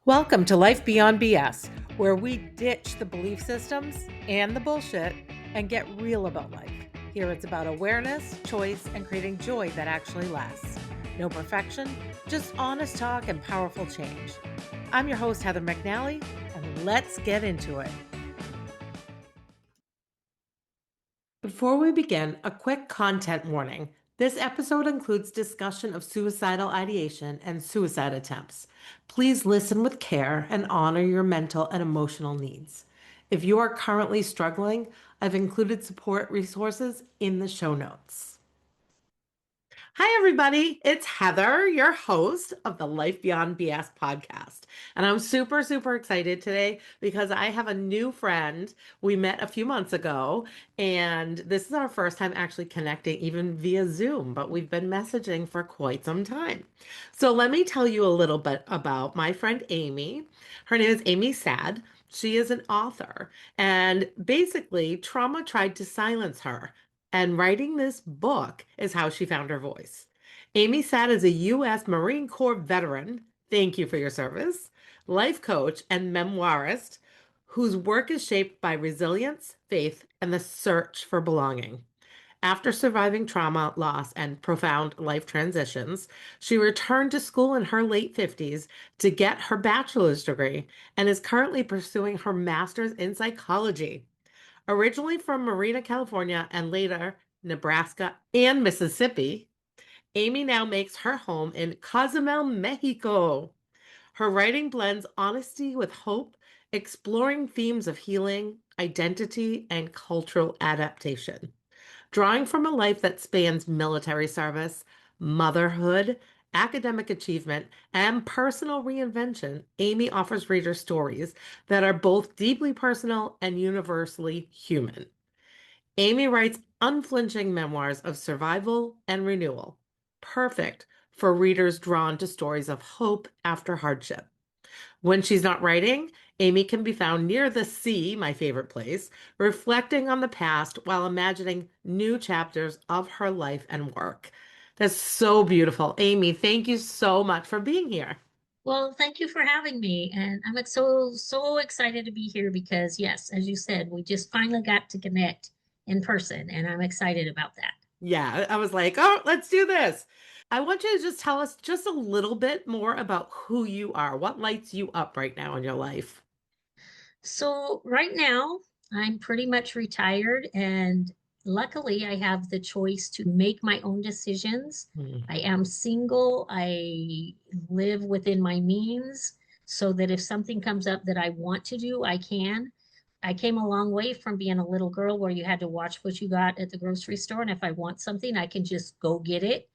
Welcome to Life Beyond BS, where we ditch the belief systems and the bullshit and get real about life. Here it's about awareness, choice, and creating joy that actually lasts. No perfection, just honest talk and powerful change. I'm your host, Heather McNally, and let's get into it. Before we begin, a quick content warning. This episode includes discussion of suicidal ideation and suicide attempts. Please listen with care and honor your mental and emotional needs. If you are currently struggling, I've included support resources in the show notes. Hi, everybody. It's Heather, your host of the Life Beyond BS podcast. And I'm super, super excited today because I have a new friend. We met a few months ago, and this is our first time actually connecting, even via Zoom, but we've been messaging for quite some time. So let me tell you a little bit about my friend Amy. Her name is Amy Sad. She is an author, and basically, trauma tried to silence her. And writing this book is how she found her voice. Amy Sad is a U.S. Marine Corps veteran. Thank you for your service. Life coach and memoirist whose work is shaped by resilience, faith, and the search for belonging. After surviving trauma, loss, and profound life transitions, she returned to school in her late 50s to get her bachelor's degree and is currently pursuing her master's in psychology. Originally from Marina, California, and later Nebraska and Mississippi, Amy now makes her home in Cozumel, Mexico. Her writing blends honesty with hope, exploring themes of healing, identity, and cultural adaptation. Drawing from a life that spans military service, motherhood, academic achievement, and personal reinvention, Amy offers readers stories that are both deeply personal and universally human. Amy writes unflinching memoirs of survival and renewal, perfect for readers drawn to stories of hope after hardship. When she's not writing, Amy can be found near the sea, my favorite place, reflecting on the past while imagining new chapters of her life and work. That's so beautiful. Amy, thank you so much for being here. Well, thank you for having me. And I'm so excited to be here because, yes, as you said, we just finally got to connect in person, and I'm excited about that. Yeah, I was like, oh, let's do this. I want you to just tell us just a little bit more about who you are. What lights you up right now in your life? So, right now, I'm pretty much retired, and luckily, I have the choice to make my own decisions. Hmm. I am single, I live within my means so that if something comes up that I want to do, I can. I came a long way from being a little girl where you had to watch what you got at the grocery store. And if I want something, I can just go get it.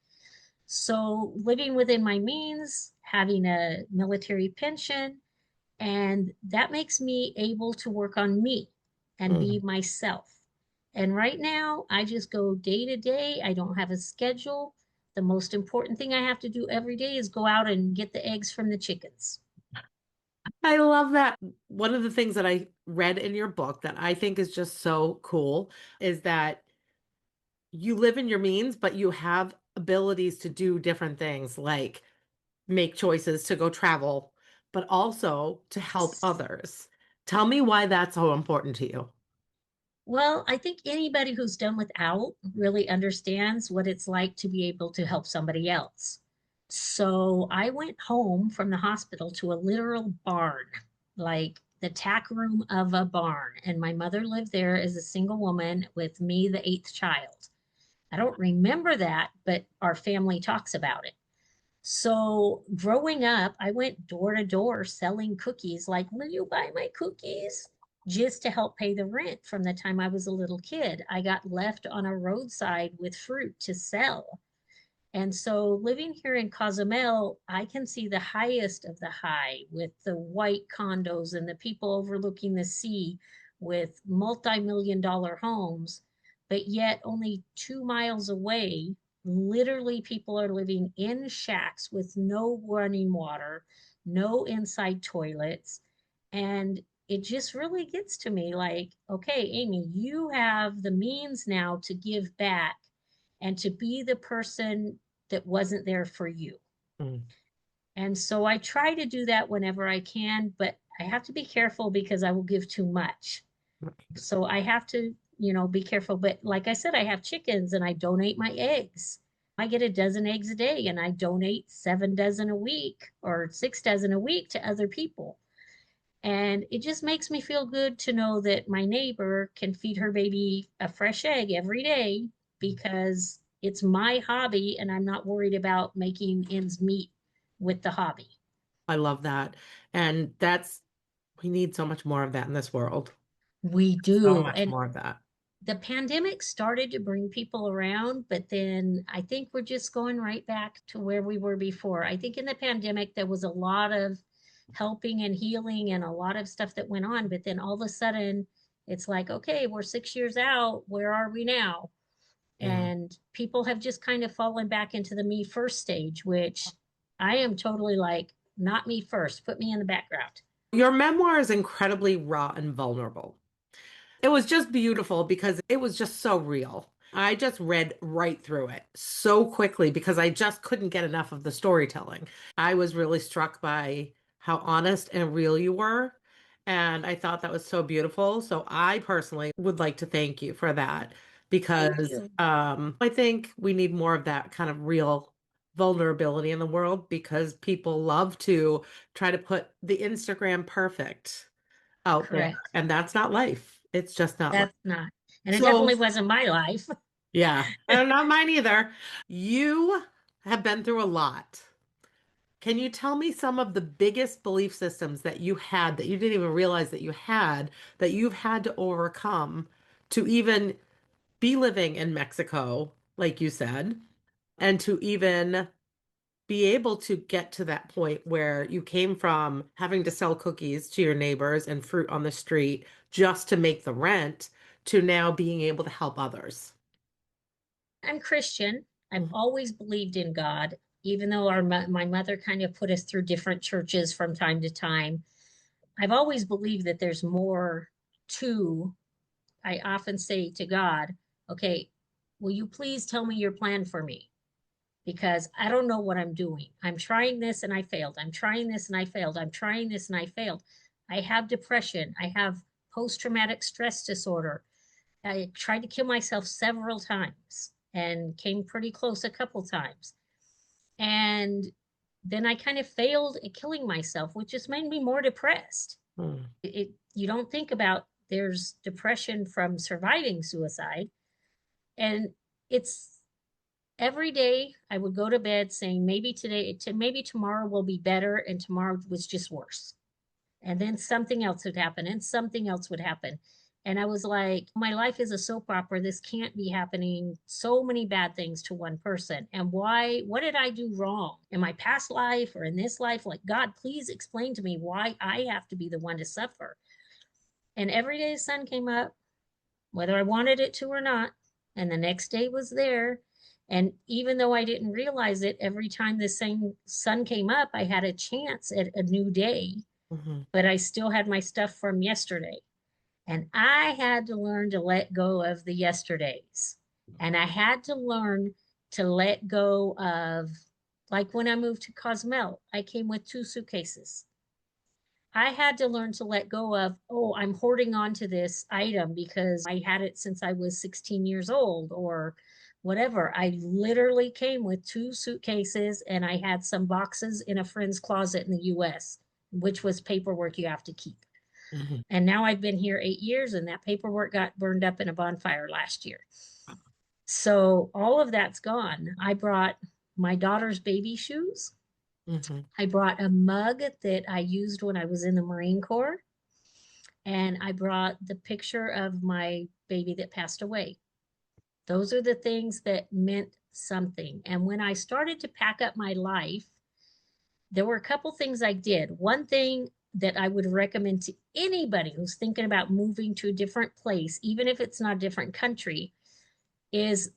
So, living within my means, having a military pension, and that makes me able to work on me and be Hmm. myself. And right now, I just go day to day. I don't have a schedule. The most important thing I have to do every day is go out and get the eggs from the chickens. I love that. One of the things that I read in your book that I think is just so cool is that you live in your means, but you have abilities to do different things like make choices to go travel, but also to help others. Tell me why that's so important to you. Well, I think anybody who's done without really understands what it's like to be able to help somebody else. So I went home from the hospital to a literal barn, like the tack room of a barn. And my mother lived there as a single woman with me, the eighth child. I don't remember that, but our family talks about it. So growing up, I went door to door selling cookies, like, will you buy my cookies? Just to help pay the rent from the time I was a little kid. I got left on a roadside with fruit to sell. And so living here in Cozumel, I can see the highest of the high with the white condos and the people overlooking the sea with multi-million dollar homes. But yet, only 2 miles away, literally people are living in shacks with no running water, no inside toilets. And it just really gets to me like, okay, Amy, you have the means now to give back and to be the person that wasn't there for you. And so I try to do that whenever I can, but I have to be careful because I will give too much. So I have to, be careful. But like I said, I have chickens and I donate my eggs. I get a dozen eggs a day and I donate 7 dozen a week or 6 dozen a week to other people. And it just makes me feel good to know that my neighbor can feed her baby a fresh egg every day because it's my hobby and I'm not worried about making ends meet with the hobby. I love that. And we need so much more of that in this world. We So do. much And more of that. the pandemic started to bring people around, but then I think we're just going right back to where we were before. I think in the pandemic, there was a lot of helping and healing and a lot of stuff that went on, but then all of a sudden, it's like, okay, we're 6 years out. Where are we now? Yeah. And people have just kind of fallen back into the me first stage, which I am totally like, not me first. Put me in the background. Your memoir is incredibly raw and vulnerable. It was just beautiful because it was just so real. I just read right through it so quickly because I just couldn't get enough of the storytelling. I was really struck by how honest and real you were. And I thought that was so beautiful. So I personally would like to thank you for that Thank because you. I think we need more of that kind of real vulnerability in the world because people love to try to put the Instagram perfect out there, Correct. and that's not life. It's just not life. That's not. And it So, definitely wasn't my life. yeah, not mine either. You have been through a lot. Can you tell me some of the biggest belief systems that you had that you didn't even realize that you had that you've had to overcome to even be living in Mexico, like you said, and to even be able to get to that point where you came from having to sell cookies to your neighbors and fruit on the street just to make the rent to now being able to help others. I'm Christian. I've Mhm. always believed in God, even though my mother kind of put us through different churches from time to time. I've always believed that there's more to, I often say to God, okay, will you please tell me your plan for me? Because I don't know what I'm doing. I'm trying this and I failed. I'm trying this and I failed. I'm trying this and I failed. I have depression. I have post traumatic stress disorder. I tried to kill myself several times and came pretty close a couple times. And then I kind of failed at killing myself, which just made me more depressed. Mm, You don't think about there's depression from surviving suicide. And it's every day I would go to bed saying maybe today, maybe tomorrow will be better, and tomorrow was just worse. And then something else would happen and something else would happen. And I was like, my life is a soap opera. This can't be happening. So many bad things to one person. And why? What did I do wrong in my past life or in this life? Like, God, please explain to me why I have to be the one to suffer. And every day the sun came up, whether I wanted it to or not. And the next day was there. And even though I didn't realize it, every time the same sun came up, I had a chance at a new day, mhm, but I still had my stuff from yesterday. And I had to learn to let go of the yesterdays. And I had to learn to let go of, like when I moved to Cozumel, I came with 2 suitcases. I had to learn to let go of, oh, I'm hoarding on to this item because I had it since I was 16 years old or whatever. I literally came with 2 suitcases and I had some boxes in a friend's closet in the US, which was paperwork you have to keep. mhm. And now I've been here 8 years and that paperwork got burned up in a bonfire last year. So all of that's gone. I brought my daughter's baby shoes. Mhm. I brought a mug that I used when I was in the Marine Corps. And I brought the picture of my baby that passed away. Those are the things that meant something. And when I started to pack up my life, there were a couple things I did. One thing that I would recommend to anybody who's thinking about moving to a different place, even if it's not a different country, is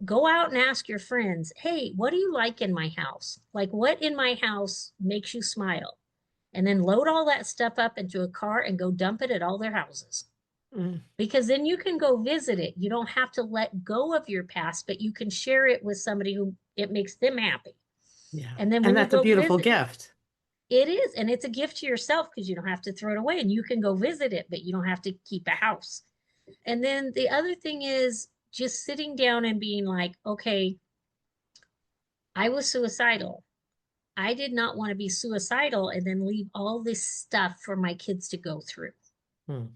go out and ask your friends, hey, what do you like in my house? Like, what in my house makes you smile? And then load all that stuff up into a car and go dump it at all their houses. Mm. Because then you can go visit it. You don't have to let go of your past, but you can share it with somebody who it makes them happy. Yeah. And then And when you that's a go beautiful visit, gift. it is, and it's a gift to yourself because you don't have to throw it away and you can go visit it, but you don't have to keep a house. And then the other thing is just sitting down and being like, okay, I was suicidal. I did not want to be suicidal and then leave all this stuff for my kids to go through. Hmm.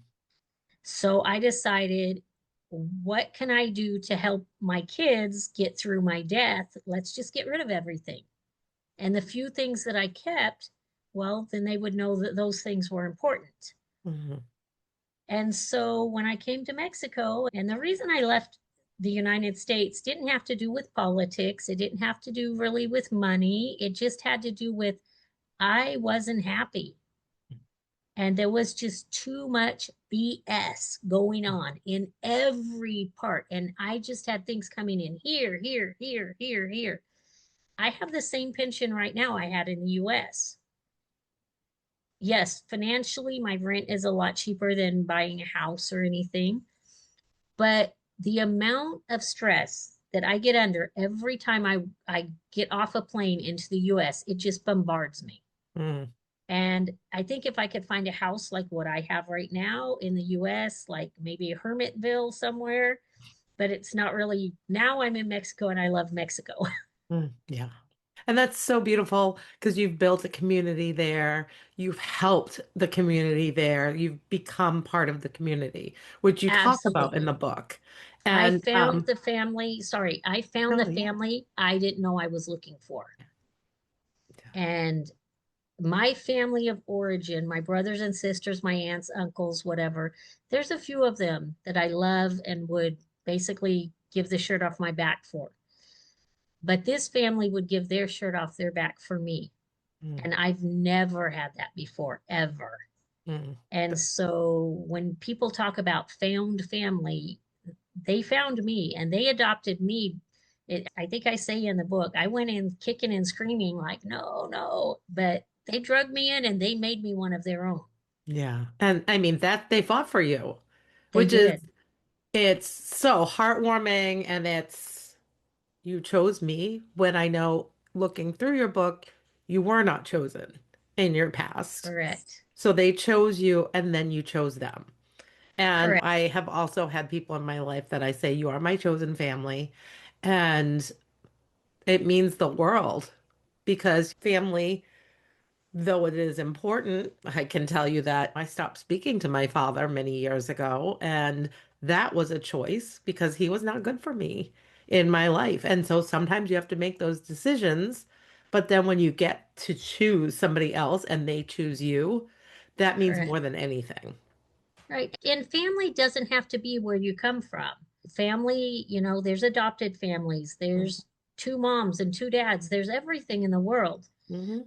So I decided, what can I do to help my kids get through my death? Let's just get rid of everything. And the few things that I kept, well, then they would know that those things were important. Mhm. And so when I came to Mexico, and the reason I left the United States didn't have to do with politics, it didn't have to do really with money, it just had to do with I wasn't happy. And there was just too much BS going on in every part. And I just had things coming in here, here, here, here, here. I have the same pension right now I had in the US. Yes, financially, my rent is a lot cheaper than buying a house or anything. But the amount of stress that I get under every time I get off a plane into the US, it just bombards me. Mm. And I think if I could find a house like what I have right now in the US, like maybe a Hermitville somewhere, but it's not really. Now I'm in Mexico and I love Mexico. Mm. Yeah. And that's so beautiful because you've built a community there. You've helped the community there. You've become part of the community, which you talk about in the Absolutely. book. I And found the family, sorry, I found the no, yeah. family I didn't know I was looking for. Yeah. And my family of origin, my brothers and sisters, my aunts, uncles, whatever, there's a few of them that I love and would basically give the shirt off my back for. But this family would give their shirt off their back for me. Mm, And I've never had that before, ever. mm. And so when people talk about found family, they found me and they adopted me. I think I say in the book, I went in kicking and screaming, like, no, no. But they drugged me in and they made me one of their own. Yeah. And I mean that they fought for you, They which is did. it's so heartwarming and it's you chose me when I know looking through your book, you were not chosen in your past. Correct. So they chose you and then you chose them. And Correct. I have also had people in my life that I say, you are my chosen family. And it means the world because family, though it is important, I can tell you that I stopped speaking to my father many years ago. And that was a choice because he was not good for me in my life. And so sometimes you have to make those decisions. But then when you get to choose somebody else and they choose you, that means Correct. more than anything. Right. And family doesn't have to be where you come from. Family, there's adopted families, there's two moms and two dads, there's everything in the world. Mm-hmm.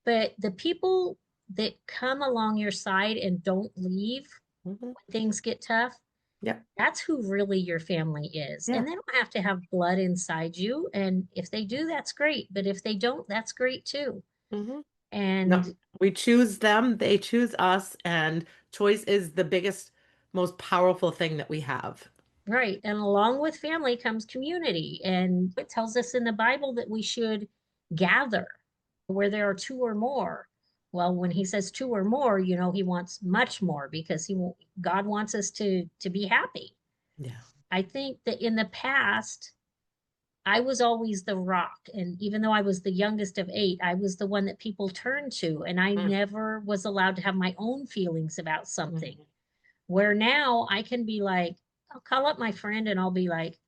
But the people that come along your side and don't leave Hmm. when things get tough, Yep. that's who really your family is. Yeah. And they don't have to have blood inside you. And if they do, that's great. But if they don't, that's great too. Hmm. No, And we choose them, they choose us, and choice is the biggest, most powerful thing that we have. right. And along with family comes community. And it tells us in the Bible that we should gather where there are two or more. Well, when he says two or more, he wants much more because God wants us to be happy. Yeah. I think that in the past, I was always the rock. And even though I was the youngest of eight, I was the one that people turned to. And I Mm, never was allowed to have my own feelings about something. mhm. Where now I can be like, I'll call up my friend and I'll be like,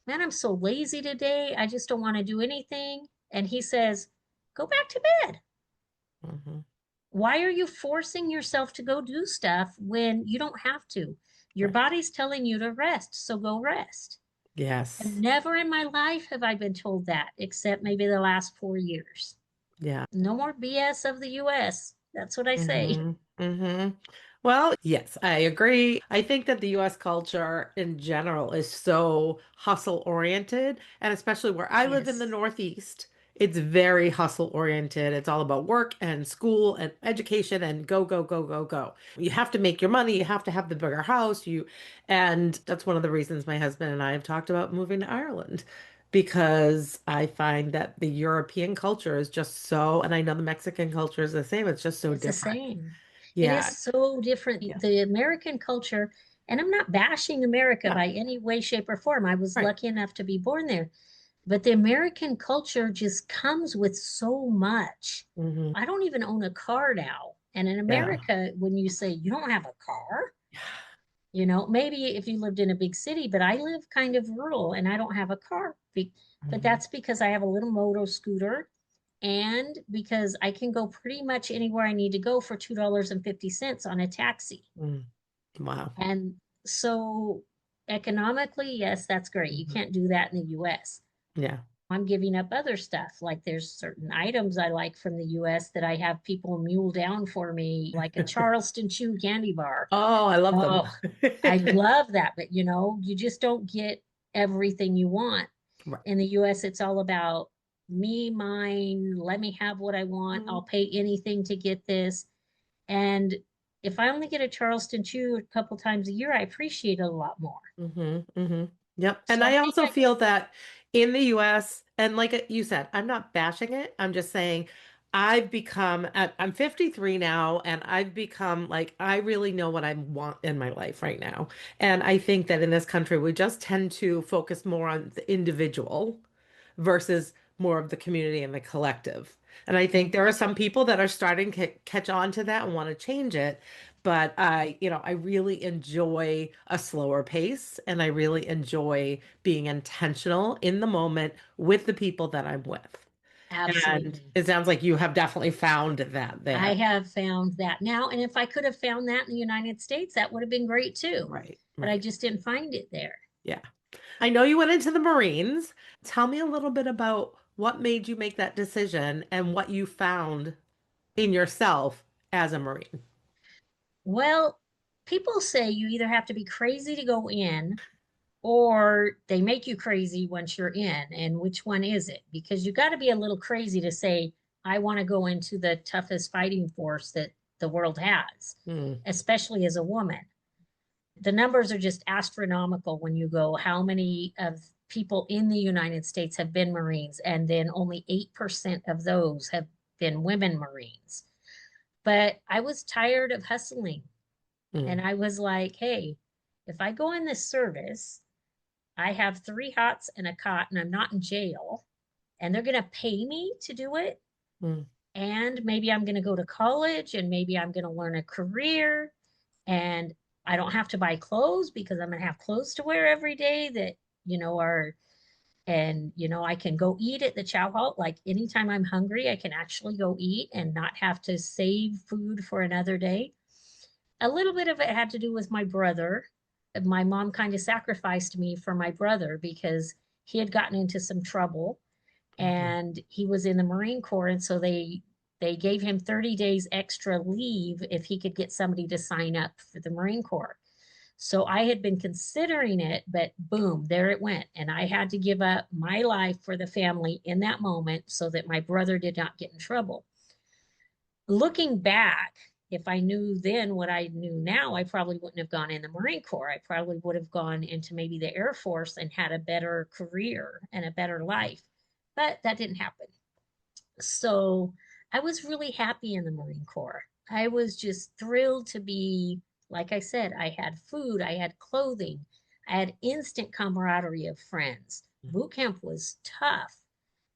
man, I'm so lazy today. I just don't want to do anything. And he says, go back to bed. Mhm. Why are you forcing yourself to go do stuff when you don't have to? Your Right. body's telling you to rest, so go rest. And Yes. never in my life have I been told that, except maybe the last 4 years. Yeah. No more BS of the US. That's what I say. Hmm. Hmm. Well, yes, I agree. I think that the US culture in general is so hustle oriented, and especially where I live in the Yes, Northeast, it's very hustle oriented. It's all about work and school and education and go, go, go, go, go. You have to make your money, you have to have the bigger house, and that's one of the reasons my husband and I have talked about moving to Ireland because I find that the European culture is just so, and I know the Mexican culture is the same, it's just so It's the different. same. It is Yeah. so different. Yeah. The American culture, and I'm not bashing America Yeah. by any way, shape, or form. I was Right. lucky enough to be born there. But the American culture just comes with so much. Hmm. I don't even own a car now. And in Yeah. America, when you say you don't have a car, maybe if you lived in a big city, but I live kind of rural and I don't have a car. But Hmm. that's because I have a little moto scooter and because I can go pretty much anywhere I need to go for $2.50 on a taxi. Mm. Wow. And so economically, yes, that's great. You Hmm. can't do that in the US. Yeah. I'm giving up other stuff. Like there's certain items I like from the US that I have people mule down for me, like a Charleston Chew candy bar. Oh, I love them. Oh, I love that. But you just don't get everything you want. Right. In the US, it's all about me, mine, let me have what I want. Hmm. I'll pay anything to get this. And if I only get a Charleston Chew a couple times a year, I appreciate it a lot more. Hmm. Hmm. Yep. And So I I think also I feel that in the US, and like you said, I'm not bashing it. I'm just saying I'm 53 now, and I've become like, I really know what I want in my life right now. And I think that in this country, we just tend to focus more on the individual versus more of the community and the collective. And I think there are some people that are starting to catch on to that and want to change it. But I really enjoy a slower pace and I really enjoy being intentional in the moment with the people that I'm with. And absolutely. it sounds like you have definitely found that I there. have found that now. And if I could have found that in the United States, that would have been great too. Right, But I right. just didn't find it there. Yeah. I know you went into the Marines. Tell me a little bit about what made you make that decision and what you found in yourself as a Marine. Well, people say you either have to be crazy to go in or they make you crazy once you're in. And which one is it? Because you got to be a little crazy to say, I want to go into the toughest fighting force that the world has, Mm, especially as a woman. The numbers are just astronomical when you go how many of people in the United States have been Marines, and then only 8% of those have been women Marines. But I was tired of hustling. And mm, I was like, hey, if I go in this service, I have three hots and a cot, and I'm not in jail, and they're going to pay me to do it. mm, And maybe I'm going to go to college and maybe I'm going to learn a career and I don't have to buy clothes because I'm going to have clothes to wear every day that, are, and, I can go eat at the chow hall. Like anytime I'm hungry, I can actually go eat and not have to save food for another day. A little bit of it had to do with my brother. My mom kind of sacrificed me for my brother because he had gotten into some trouble mhm, and he was in the Marine Corps, and so they gave him 30 days extra leave if he could get somebody to sign up for the Marine Corps. So I had been considering it, but boom, there it went. And I had to give up my life for the family in that moment so that my brother did not get in trouble. Looking back, if I knew then what I knew now, I probably wouldn't have gone in the Marine Corps. I probably would have gone into maybe the Air Force and had a better career and a better life. But that didn't happen. So I was really happy in the Marine Corps. I was just thrilled to be, like I said, I had food, I had clothing, I had instant camaraderie of friends. Boot camp was tough,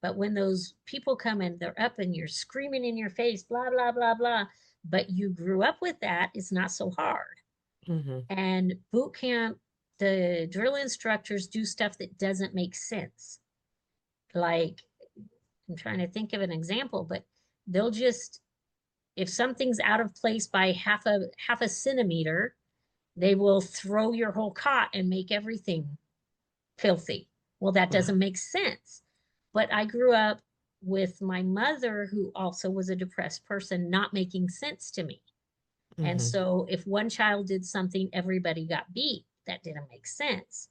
but when those people come and they're up and you're screaming in your face, blah, blah, blah, blah, but you grew up with that, it's not so hard. mhm, And boot camp, the drill instructors do stuff that doesn't make sense. Like I'm trying to think of an example, but they'll just if something's out of place by half a centimeter, they will throw your whole cot and make everything filthy. Well, that wow, doesn't make sense. But I grew up with my mother, who also was a depressed person, not making sense to me. And mhm, so if one child did something, everybody got beat. That didn't make sense.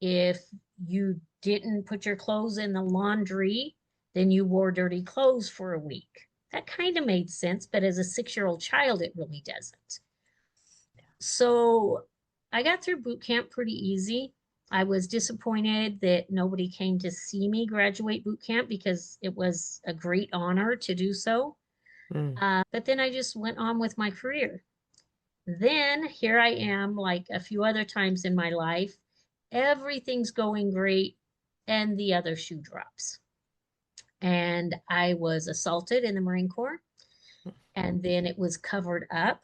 If you didn't put your clothes in the laundry, then you wore dirty clothes for a week. That kind of made sense, but as a 6-year-old child, it really doesn't. So I got through boot camp pretty easy. I was disappointed that nobody came to see me graduate boot camp because it was a great honor to do so. Mm, But then I just went on with my career. Then here I am, like a few other times in my life, everything's going great, and the other shoe drops. And I was assaulted in the Marine Corps, and then it was covered up.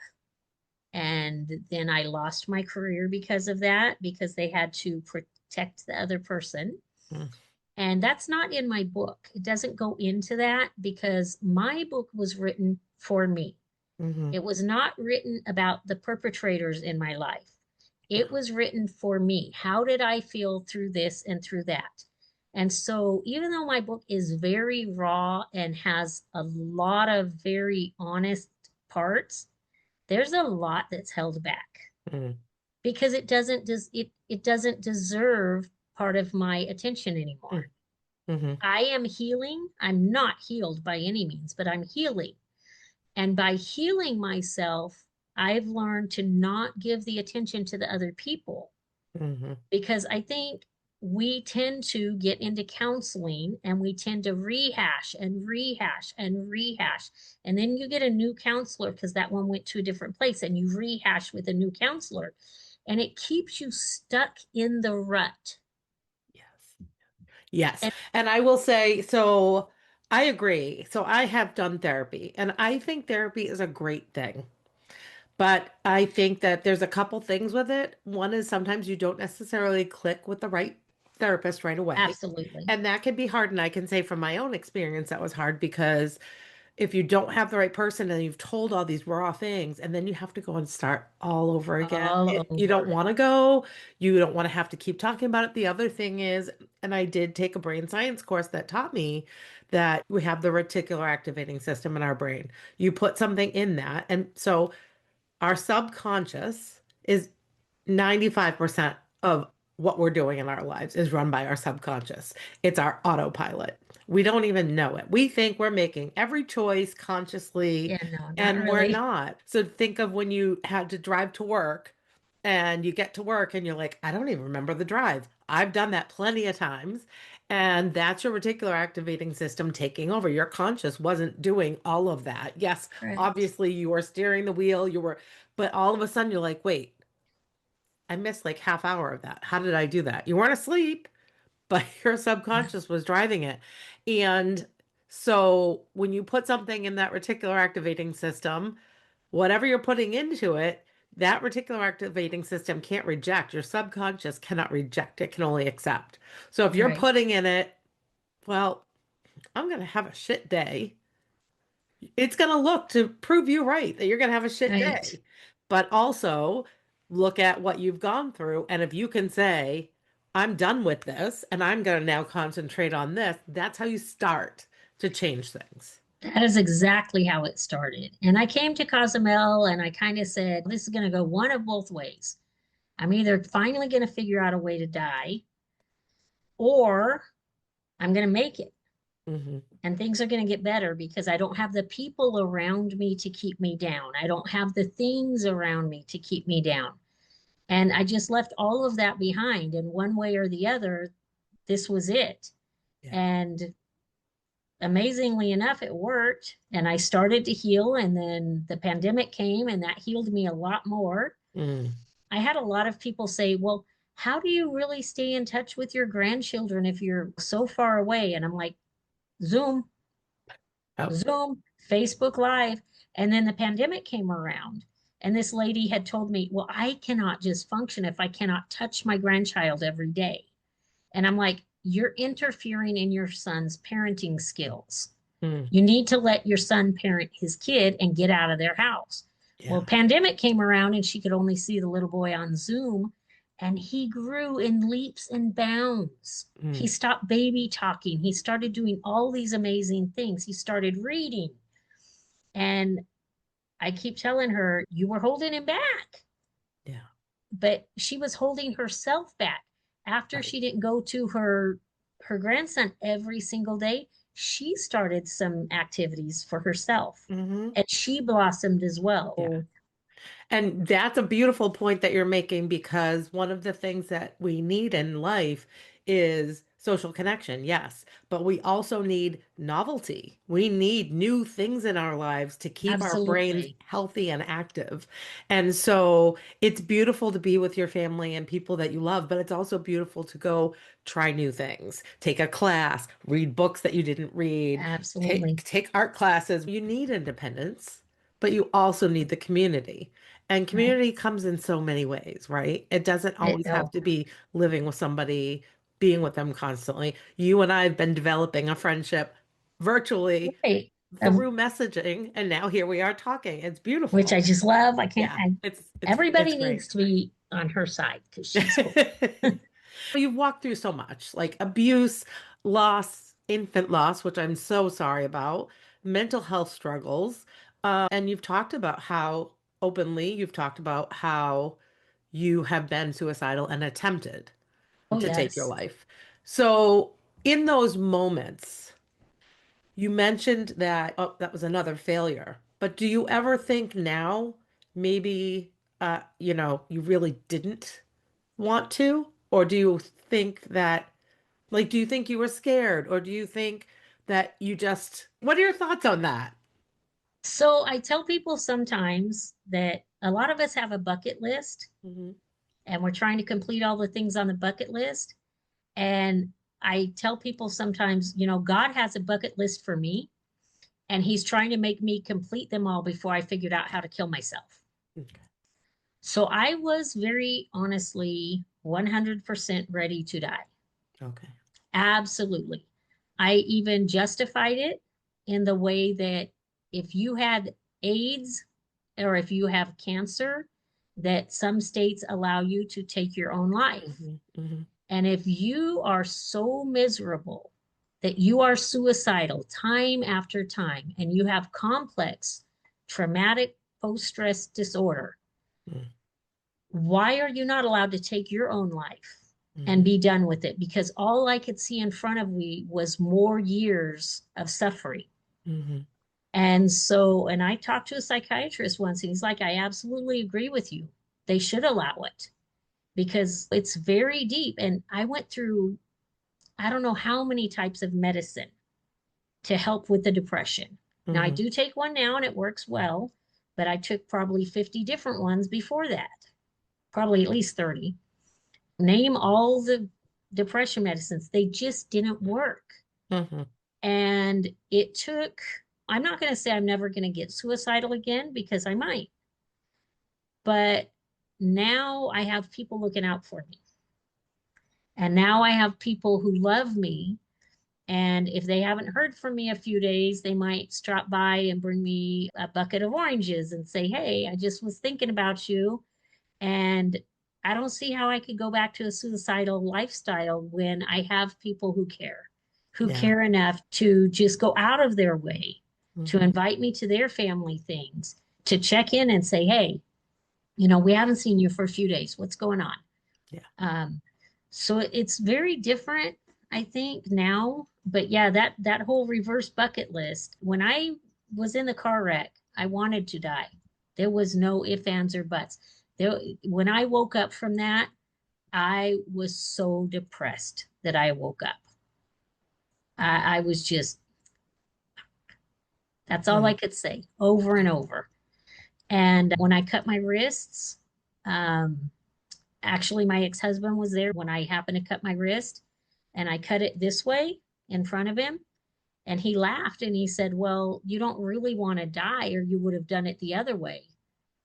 And then I lost my career because of that, because they had to protect the other person. mm, And that's not in my book. It doesn't go into that because my book was written for me. mhm, It was not written about the perpetrators in my life. It was written for me. How did I feel through this and through that? And so, even though my book is very raw and has a lot of very honest parts, there's a lot that's held back mm, because it doesn't deserve part of my attention anymore. mm, mhm, I am healing. I'm not healed by any means, but I'm healing. And by healing myself, I've learned to not give the attention to the other people mhm, because I think we tend to get into counseling and we tend to rehash and rehash and rehash. And then you get a new counselor because that one went to a different place and you rehash with a new counselor. And it keeps you stuck in the rut. yes. Yes. And And I will say, so I agree. So I have done therapy, and I think therapy is a great thing. But I think that there's a couple things with it. One is sometimes you don't necessarily click with the right therapist right away. absolutely. And that can be hard. And I can say from my own experience, that was hard because if you don't have the right person and you've told all these raw things and then you have to go and start all over again, All you don't over. want to go. You don't want to have to keep talking about it. The other thing is, and I did take a brain science course that taught me that we have the reticular activating system in our brain. You put something in that. And so our subconscious is 95% of what we're doing in our lives is run by our subconscious. It's our autopilot. We don't even know it. We think we're making every choice consciously, Yeah, no, not and we're really. not. So think of when you had to drive to work and you get to work and you're like, I don't even remember the drive. I've done that plenty of times. And that's your reticular activating system taking over. Your conscious wasn't doing all of that. Yes, Correct. obviously you were steering the wheel, but all of a sudden you're like, wait, I missed like half hour of that. How did I do that? You weren't asleep, but your Yeah, subconscious was driving it. And so when you put something in that reticular activating system, whatever you're putting into it, that reticular activating system can't reject. Your subconscious cannot reject, it can only accept. So if you're right, putting in it, well, I'm going to have a shit day, it's going to look to prove you right that you're going to have a shit right. day. But also look at what you've gone through. And if you can say, I'm done with this and I'm going to now concentrate on this, that's how you start to change things. That is exactly how it started. And I came to Cozumel and I kind of said, this is going to go one of both ways. I'm either finally going to figure out a way to die or I'm going to make it. Hmm. And things are going to get better because I don't have the people around me to keep me down. I don't have the things around me to keep me down. And I just left all of that behind. And one way or the other, this was it. Yeah. And amazingly enough, it worked. And I started to heal. And then the pandemic came and that healed me a lot more. Mm. I had a lot of people say, well, how do you really stay in touch with your grandchildren if you're so far away? And I'm like, Zoom, Oh. Zoom, Facebook Live. And then the pandemic came around. And this lady had told me, well, I cannot just function if I cannot touch my grandchild every day. And I'm like, you're interfering in your son's parenting skills. Mm. You need to let your son parent his kid and get out of their house. Well, Yeah. pandemic came around and she could only see the little boy on Zoom and he grew in leaps and bounds. He Mm. stopped baby talking. He started doing all these amazing things. He started reading. And I keep telling her, you were holding him back. Yeah. But she was holding herself back after Right. she didn't go to her grandson every single day. She started some activities for herself Hmm. and she blossomed as Yeah. well. And that's a beautiful point that you're making because one of the things that we need in life is social connection, yes, but we also need novelty. We need new things in our lives to keep our brains Absolutely. healthy and active. And so it's beautiful to be with your family and people that you love, but it's also beautiful to go try new things, take a class, read books that you didn't read, Absolutely. take art classes. You need independence, but you also need the community. And Right. community comes in so many ways, right? It doesn't always have Oh, to be living with somebody, being with them constantly. You and I have been developing a friendship virtually right. through messaging, and now here we are talking. It's Which I beautiful. just love. I can't, Yeah, it's everybody great. needs to be on her side because she's cool. You've walked through so much, like abuse, loss, infant loss, which I'm so sorry about, mental health struggles. And you've talked about how openly you've talked about how you have been suicidal and attempted Oh, to take your yes. life. So, in those moments, you mentioned that, oh, that was another failure. But do you ever think now, maybe, you really didn't want to? Or do you think that, like, do you think you were scared? Or do you think that what are your thoughts on that? So I tell people sometimes that a lot of us have a bucket list Hmm. and we're trying to complete all the things on the bucket list. And I tell people sometimes, God has a bucket list for me and he's trying to make me complete them all before I figured out how to kill myself. Okay. So I was very honestly 100% ready to die. Okay. Absolutely. I even justified it in the way that if you had AIDS or if you have cancer, that some states allow you to take your own life. Hmm. Hmm. And if you are so miserable that you are suicidal time after time and you have complex traumatic post stress disorder, why are you not allowed to take your own life and Hmm. be done with it? Because all I could see in front of me was more years of suffering. Hmm. And so, and I talked to a psychiatrist once, and he's like, I absolutely agree with you. They should allow it because it's very deep. And I went through, I don't know how many types of medicine to help with the depression. Now, I Hmm. do take one now and it works well, but I took probably 50 different ones before that, probably at least 30. Name all the depression medicines, they just didn't work. Hmm. And it took, I'm not going to say I'm never going to get suicidal again because I might, but now I have people looking out for me. And now I have people who love me. And if they haven't heard from me a few days, they might stop by and bring me a bucket of oranges and say, hey, I just was thinking about you. And I don't see how I could go back to a suicidal lifestyle when I have people who Yeah. care enough to just go out of their way to Hmm. invite me to their family things, to check in and say, hey, we haven't seen you for a few days. What's going on? Yeah. Um, so it's very different, I think, now. But yeah, that whole reverse bucket list. When I was in the car wreck, I wanted to die. There was no ifs, ands, or buts. When I woke up from that, I was so depressed that I woke up. I was just, that's all I Yeah. could say over and over. And when I cut my wrists, um, actually, my ex husband was there when I happened to cut my wrist and I cut it this way in front of him. And he laughed and he said, well, you don't really want to die, or you would have done it the other way.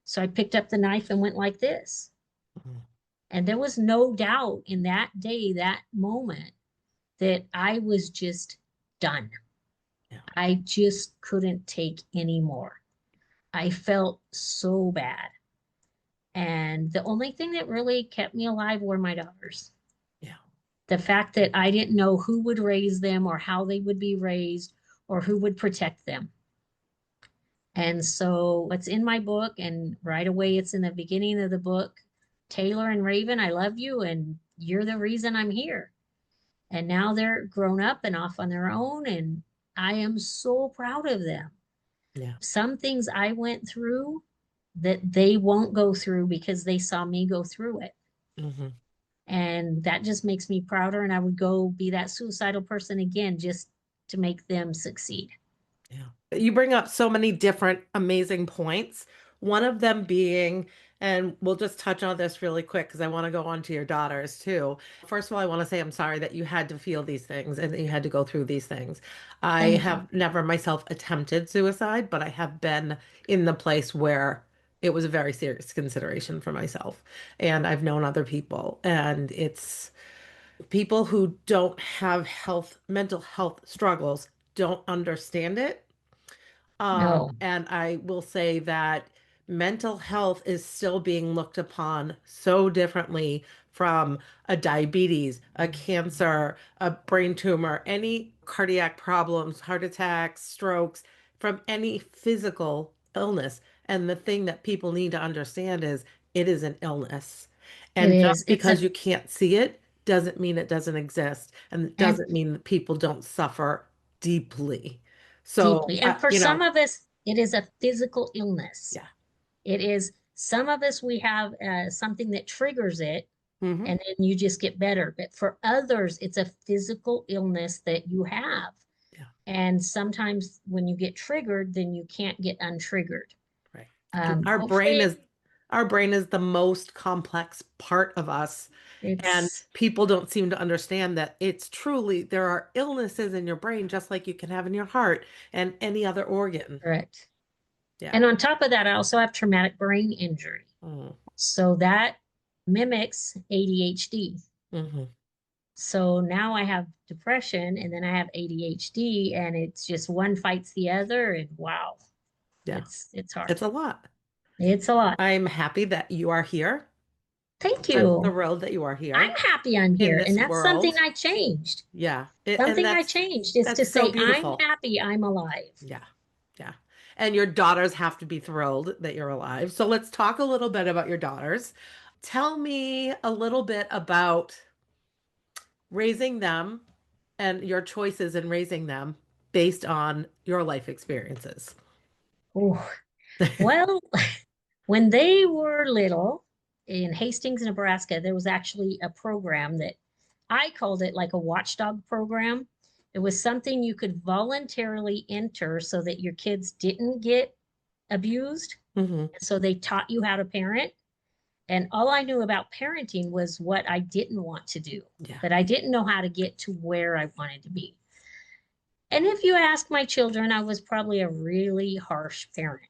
So I picked up the knife and went like this. Mhm. And there was no doubt in that day, that moment, that I was just done. Yeah. I just couldn't take any more. I felt so bad. And the only thing that really kept me alive were my daughters. Yeah. The fact that I didn't know who would raise them or how they would be raised or who would protect them. And so it's in my book, and right away it's in the beginning of the book. Taylor and Raven, I love you, and you're the reason I'm here. And now they're grown up and off on their own, and I am so proud of them. Yeah. Some things I went through, that they won't go through because they saw me go through it. Hmm. And that just makes me prouder. And I would go be that suicidal person again just to make them succeed. Yeah. You bring up so many different amazing points. One of them being, and we'll just touch on this really quick because I want to go on to your daughters too. First of all, I want to say I'm sorry that you had to feel these things and that you had to go through these things. I Thank you. have never myself attempted suicide, but I have been in the place where it was a very serious consideration for myself. And I've known other people, and it's people who don't have mental health struggles don't understand it. No, And I will say that mental health is still being looked upon so differently from a diabetes, a cancer, a brain tumor, any cardiac problems, heart attacks, strokes, from any physical illness. And the thing that people need to understand is it is an illness. it And is. just It's because a you can't see it doesn't mean it doesn't exist. And it and doesn't mean that people don't suffer deeply. So, deeply. And for you some know, of us, it is a physical illness. yeah. It is some of us we have something that triggers it Hmm. and then you just get better. But for others, it's a physical illness that you have. Yeah. And sometimes when you get triggered, then you can't get untriggered. Right. And Hopefully, our brain is the most complex part of us. And it's people don't seem to understand that it's truly there are illnesses in your brain just like you can have in your heart and any other organ. correct. Yeah. And on top of that, I also have traumatic brain injury. Mm. So that mimics ADHD. Hmm. So now I have depression and then I have ADHD and it's just one fights the other and wow, Yeah. it's hard. It's a lot. It's a lot. I'm happy that you are here. Thank I'm you. thrilled that you are I'm here happy I'm in here. And this that's something world. I changed. Yeah. And Something I changed is to that's so say, I'm beautiful. happy I'm alive. Yeah. Yeah. And your daughters have to be thrilled that you're alive. So let's talk a little bit about your daughters. Tell me a little bit about raising them and your choices in raising them based on your life experiences. Ooh. Well, when they were little in Hastings, Nebraska, there was actually a program that I called it like a watchdog program. It was something you could voluntarily enter so that your kids didn't get abused. Hmm. So they taught you how to parent. And all I knew about parenting was what I didn't want to do, Yeah. but I didn't know how to get to where I wanted to be. And if you ask my children, I was probably a really harsh parent.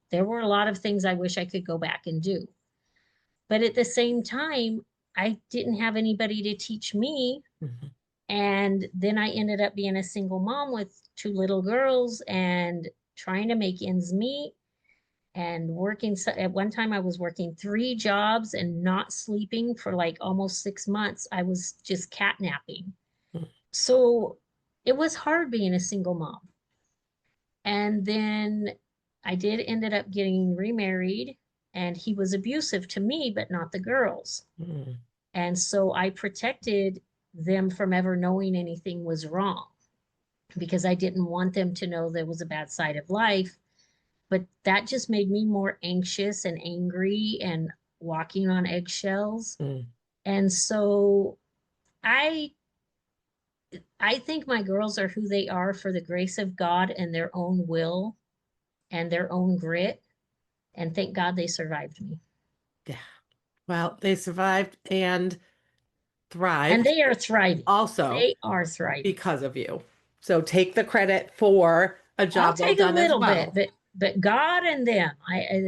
There were a lot of things I wish I could go back and do. But at the same time, I didn't have anybody to teach me. Hmm. And then I ended up being a single mom with two little girls and trying to make ends meet and working. At one time, I was working three jobs and not sleeping for like almost 6 months. I was just catnapping. So it was hard being a single mom. And then I did ended up getting remarried and he was abusive to me, but not the girls. Hmm. And so I protected them from ever knowing anything was wrong because I didn't want them to know there was a bad side of life. But that just made me more anxious and angry and walking on eggshells. Hmm. And so I I think my girls are who they are for the grace of God and their own will and their own grit. And thank God they survived me. Yeah. Well, they survived and And thrived they are thriving. also They are thriving. because of you. So take the credit for a I'll job well take a done as little bit, well. but God and them,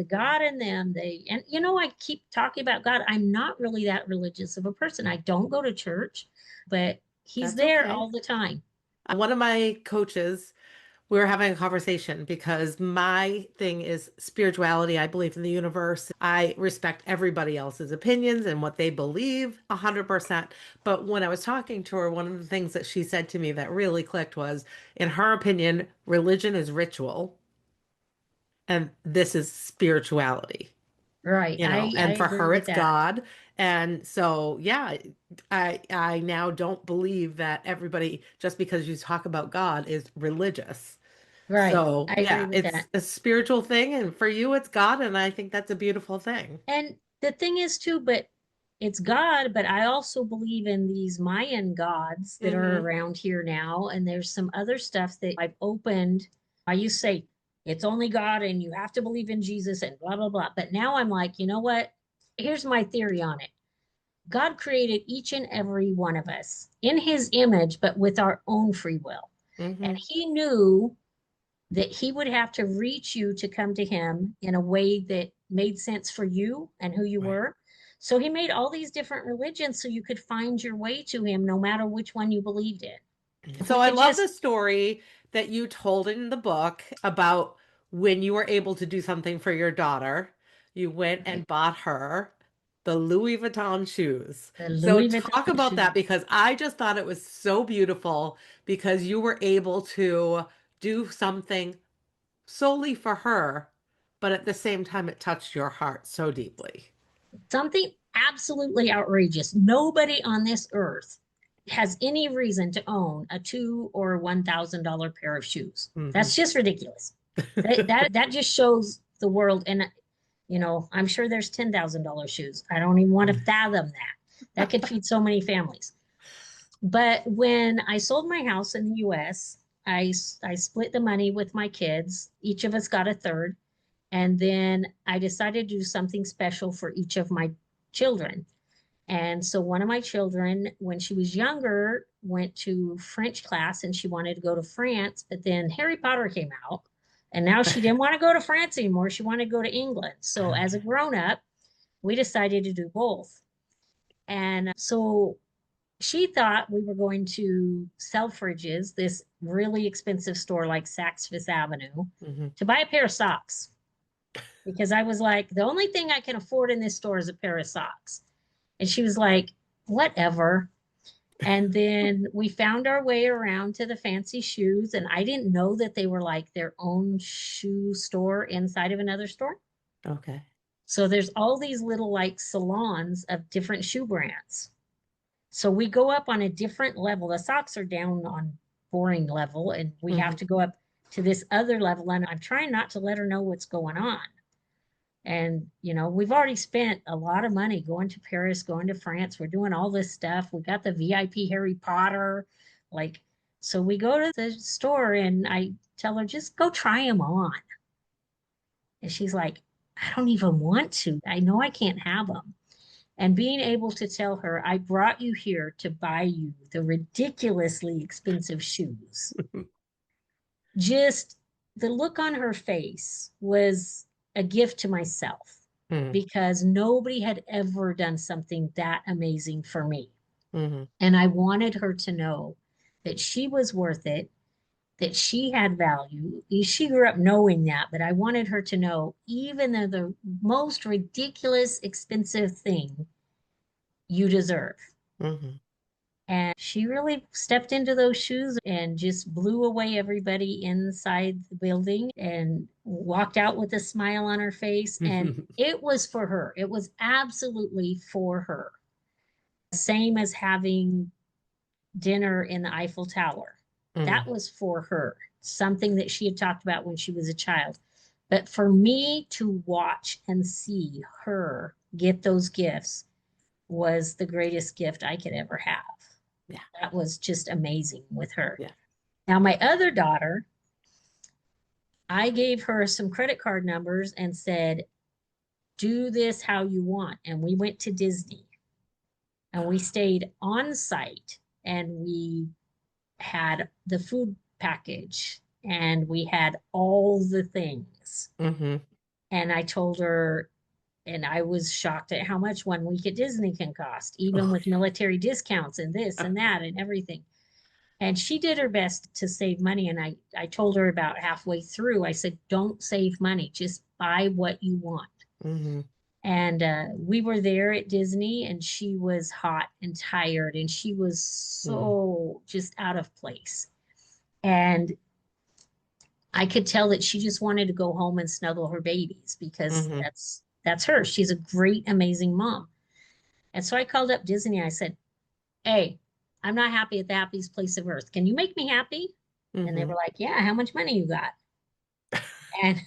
God and them, they and you know I keep talking about God. I'm not really that religious of a person. I don't go to church, but He's That's there okay. all the time. One of my coaches, we were having a conversation because my thing is spirituality. I believe in the universe. I respect everybody else's opinions and what they believe 100%. But when I was talking to her, one of the things that she said to me that really clicked was, in her opinion, religion is ritual and this is spirituality. Right. I And for agree her with it's that. God. And so yeah, I now don't believe that everybody just because you talk about God is religious. Right. So, I agree yeah, with it's that. a spiritual thing, and for you, it's God, and I think that's a beautiful thing. And the thing is too, but it's God, but I also believe in these Mayan gods that are Hmm. around here now. And there's some other stuff that I've opened. I used to say it's only God and you have to believe in Jesus and blah, blah, blah. But now I'm like, you know what? Here's my theory on it. God created each and every one of us in his image, but with our own free will. And Hmm. he knew that he would have to reach you to come to him in a way that made sense for you and who you Right. were. So he made all these different religions so you could find your way to him no matter which one you believed in. If So we I could love the just, story that you told in the book about when you were able to do something for your daughter. You went right, and bought her the Louis Vuitton shoes. the So Louis talk Vuitton about that shoes, because I just thought it was so beautiful because you were able to do something solely for her, but at the same time it touched your heart so deeply. something absolutely outrageous. Nobody on this earth has any reason to own a $2,000 or $1,000 pair of shoes. Hmm. That's just ridiculous. That just shows the world. And I'm sure there's $10,000 shoes. I don't even want to fathom that. That could feed so many families. But when I sold my house in the US, I split the money with my kids. Each of us got a third. And then I decided to do something special for each of my children. And so one of my children, when she was younger, went to French class and she wanted to go to France, but then Harry Potter came out. And now she didn't want to go to France anymore. She wanted to go to England. So as a grown up, we decided to do both. And so she thought we were going to Selfridges, this really expensive store like Saks Fifth Avenue, Hmm. to buy a pair of socks because I was like, the only thing I can afford in this store is a pair of socks. And she was like, whatever. And then we found our way around to the fancy shoes. And I didn't know that they were like their own shoe store inside of another store. Okay. So there's all these little like salons of different shoe brands. So we go up on a different level. The socks are down on boring level, and we have Hmm. to go up to this other level. And I'm trying not to let her know what's going on. And, we've already spent a lot of money going to Paris, going to France. We're doing all this stuff. We got the VIP Harry Potter. Like, so we go to the store and I tell her, just go try them on. And she's like, I don't even want to. I know I can't have them. And being able to tell her, I brought you here to buy you the ridiculously expensive shoes. Just the look on her face was a gift to myself Hmm. because nobody had ever done something that amazing for me. Hmm. And I wanted her to know that she was worth it, that she had value. She grew up knowing that, but I wanted her to know, even though the most ridiculous, expensive thing you deserve. Hmm. And she really stepped into those shoes and just blew away everybody inside the building and walked out with a smile on her face. And it was for her. It was absolutely for her. Same as having dinner in the Eiffel Tower. That Hmm. was for her, something that she had talked about when she was a child. But for me to watch and see her get those gifts was the greatest gift I could ever have. Yeah. That was just amazing with her. Yeah. Now, my other daughter, I gave her some credit card numbers and said, do this how you want. And we went to Disney and we stayed on site and we had the food package and we had all the things. Hmm. And I told her, and I was shocked at how much one week at Disney can cost, even Oh, with military discounts and this yeah. and that and everything. And she did her best to save money. And I told her about halfway through, I said, don't save money, just buy what you want. Hmm. And we were there at Disney, and she was hot and tired, and she was Hmm. so just out of place. And I could tell that she just wanted to go home and snuggle her babies because Hmm. that's her. She's a great, amazing mom. And so I called up Disney. I said, hey, I'm not happy at the happiest place of earth. Can you make me happy? And they Hmm. were like, yeah, how much money you got? And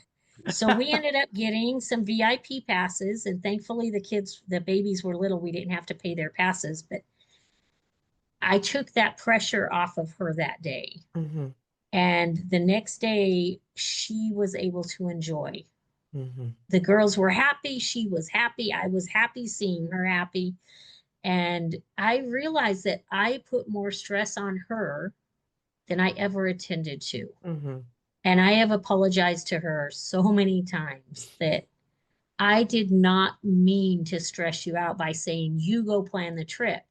so we ended up getting some VIP passes, and thankfully the babies were little. We didn't have to pay their passes, but I took that pressure off of her that day. Hmm. And the next day, she was able to enjoy. Hmm. The girls were happy. She was happy. I was happy seeing her happy. And I realized that I put more stress on her than I ever intended to. Hmm. And I have apologized to her so many times that I did not mean to stress you out by saying, you go plan the trip.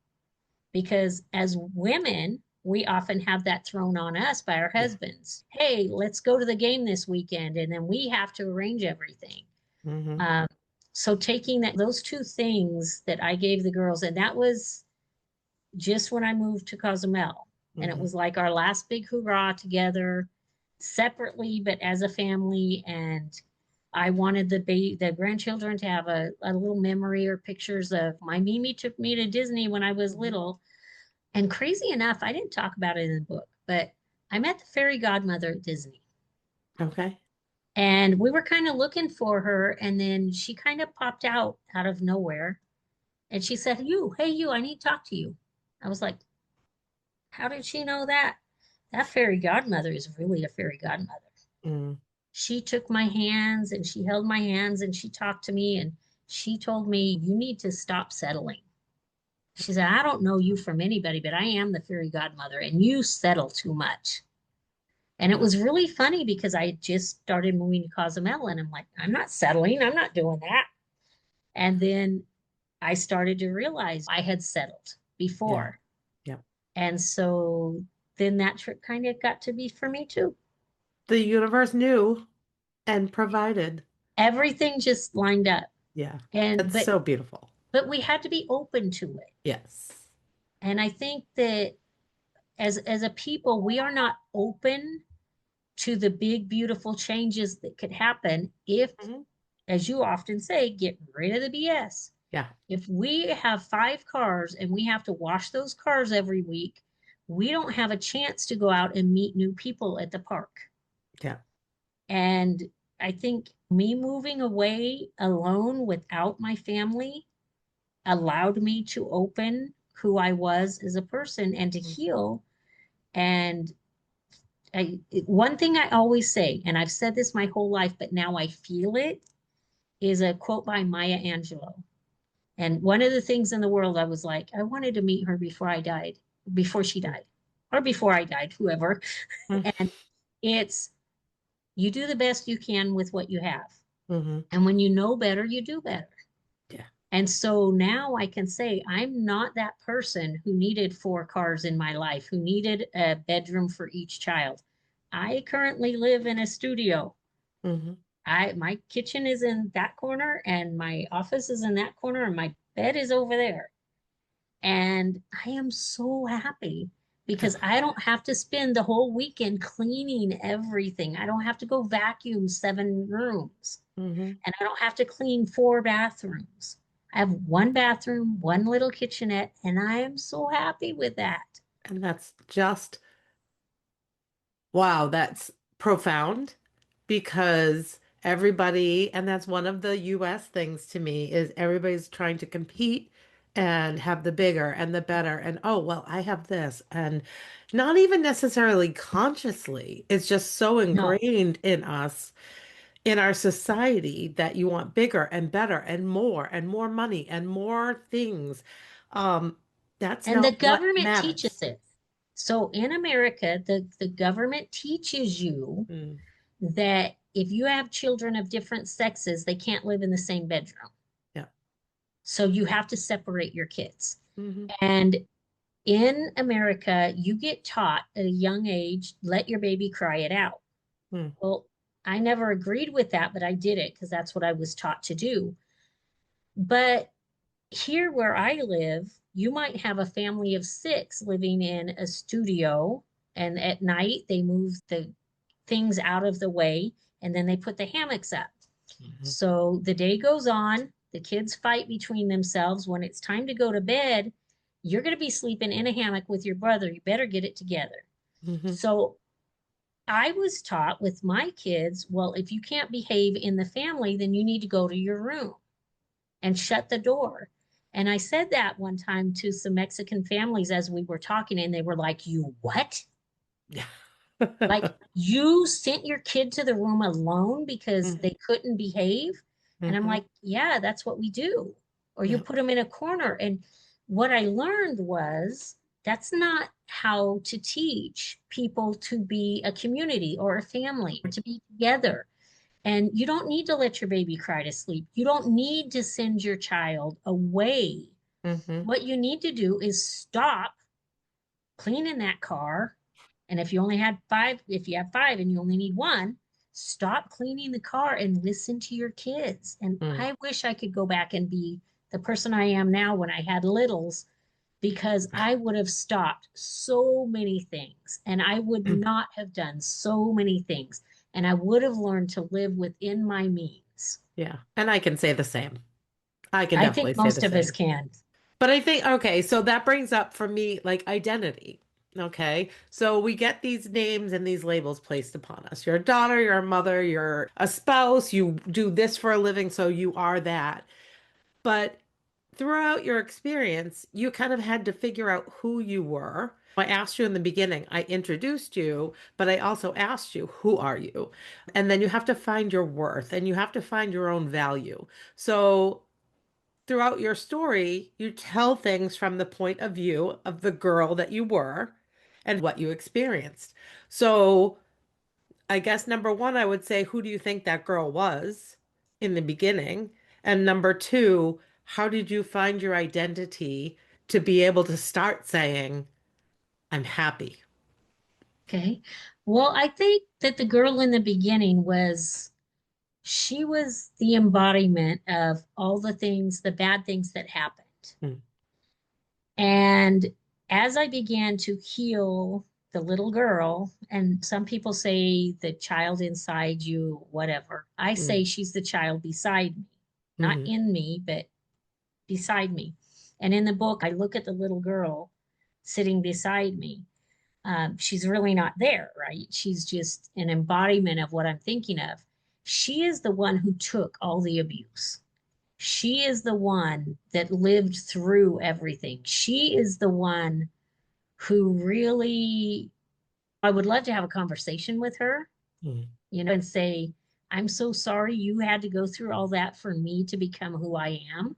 Because as women, we often have that thrown on us by our Yeah. husbands. Hey, let's go to the game this weekend. And then we have to arrange everything. Hmm. Um, so taking those two things that I gave the girls, and that was just when I moved to Cozumel. And it Hmm. was like our last big hoorah together, separately, but as a family. And I wanted the grandchildren to have a little memory or pictures of my Mimi took me to Disney when I was Hmm. little. And crazy enough, I didn't talk about it in the book, but I met the fairy godmother at Disney. Okay. And we were kind of looking for her, and then she kind of popped out of nowhere. And she said, "You, hey, you, I need to talk to you." I was like, "How did she know that?" That fairy godmother is really a fairy godmother. Mm. She took my hands and she held my hands and she talked to me and she told me, "You need to stop settling." She said, "I don't know you from anybody, but I am the fairy godmother and you settle too much." And it Wow. was really funny because I had just started moving to Cozumel and I'm like, I'm not settling. I'm not doing that. And then I started to realize I had settled Yeah. before. Yeah. And so then that trip kind of got to be for me too. The universe knew and provided. Everything just lined up. Yeah. And That's so beautiful. but we had to be open to it. Yes. And I think that as a people, we are not open to the big beautiful changes that could happen if, Hmm. as you often say, get rid of the BS. Yeah. If we have 5 cars and we have to wash those cars every week, we don't have a chance to go out and meet new people at the park. Yeah. And I think me moving away alone without my family allowed me to open who I was as a person and to Mhm. heal. And one thing I always say, and I've said this my whole life, but now I feel it, is a quote by Maya Angelou. And one of the things in the world, I was like, I wanted to meet her before I died, before she died, or before I died, whoever. And it's, you do the best you can with what you have. Hmm. And when you know better, you do better. Yeah. And so now I can say, I'm not that person who needed 4 cars in my life, who needed a bedroom for each child. I currently live in a studio. Hmm. My kitchen is in that corner and my office is in that corner and my bed is over there. And I am so happy because I don't have to spend the whole weekend cleaning everything. I don't have to go vacuum 7 rooms Hmm. and I don't have to clean 4 bathrooms. I have one bathroom, one little kitchenette, and I am so happy with that. And that's just, wow, that's profound because everybody, and that's one of the US things to me, is everybody's trying to compete and have the bigger and the better. And oh, well, I have this. And not even necessarily consciously, it's just so No. ingrained in us, in our society, that you want bigger and better and more money and more things. Um, that's And the not what government teaches matters. it. So in America, the government teaches you Mm, that if you have children of different sexes, they can't live in the same bedroom. yeah. So you have to separate your kids. Hmm. And in America, you get taught at a young age, let your baby cry it out. Mm, Well, I never agreed with that, but I did it because that's what I was taught to do. But here where I live, you might have a family of 6 living in a studio, and at night they move the things out of the way and then they put the hammocks up. mhm, So the day goes on, the kids fight between themselves. When it's time to go to bed, you're going to be sleeping in a hammock with your brother. You better get it together. mhm, So I was taught with my kids, well, if you can't behave in the family, then you need to go to your room and shut the door. And I said that one time to some Mexican families as we were talking, and they were like, "You what? Yeah. Like you sent your kid to the room alone because Mhm. they couldn't behave?" And I'm Mhm. like, "Yeah, that's what we do." Or you Yeah. put them in a corner. And what I learned was that's not how to teach people to be a community or a family, to be together. And you don't need to let your baby cry to sleep. You don't need to send your child away. Mhm. What you need to do is stop cleaning that car. And if you only had five, if you have five and you only need one, stop cleaning the car and listen to your kids. And Mm. I wish I could go back and be the person I am now when I had littles, because I would have stopped so many things and I would not have done so many things. And I would have learned to live within my means. Yeah. And I can say the same. I can I think definitely say the most of us same. can. But I think, okay, so that brings up for me like identity. Okay. So we get these names and these labels placed upon us. You're a daughter, you're a mother, you're a spouse, you do this for a living, so you are that. But throughout your experience, you kind of had to figure out who you were. I asked you in the beginning, I introduced you, but I also asked you, who are you? And then you have to find your worth and you have to find your own value. So throughout your story, you tell things from the point of view of the girl that you were and what you experienced. So, I guess number one, I would say, who do you think that girl was in the beginning? And number two, how did you find your identity to be able to start saying, I'm happy? Okay. Well, I think that the girl in the beginning she was the embodiment of all the things, the bad things that happened. Mm, And as I began to heal the little girl, and some people say the child inside you, whatever, I say mm, she's the child beside me, not mm, in me, but beside me. And in the book, I look at the little girl sitting beside me. She's really not there, right? She's just an embodiment of what I'm thinking of. She is the one who took all the abuse. She is the one that lived through everything. She is the one who really, I would love to have a conversation with her, mm, and say, I'm so sorry you had to go through all that for me to become who I am,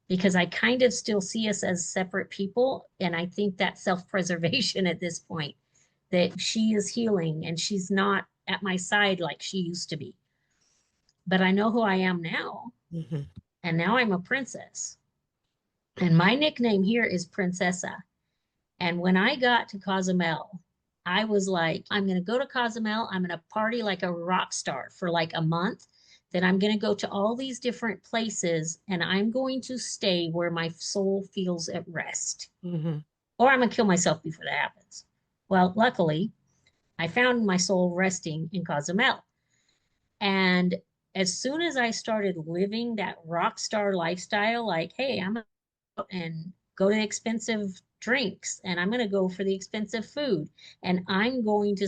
because I kind of still see us as separate people. And I think that self preservation at this point, that she is healing and she's not at my side like she used to be. But I know who I am now. mhm, And now I'm a princess. And my nickname here is Princessa. And when I got to Cozumel, I was like, I'm going to go to Cozumel. I'm going to party like a rock star for like a month. Then I'm going to go to all these different places and I'm going to stay where my soul feels at rest. mhm, Or I'm going to kill myself before that happens. Well, luckily, I found my soul resting in Cozumel. And as soon as I started living that rock star lifestyle, like, hey, I'm and go to expensive drinks and I'm going to go for the expensive food and I'm going to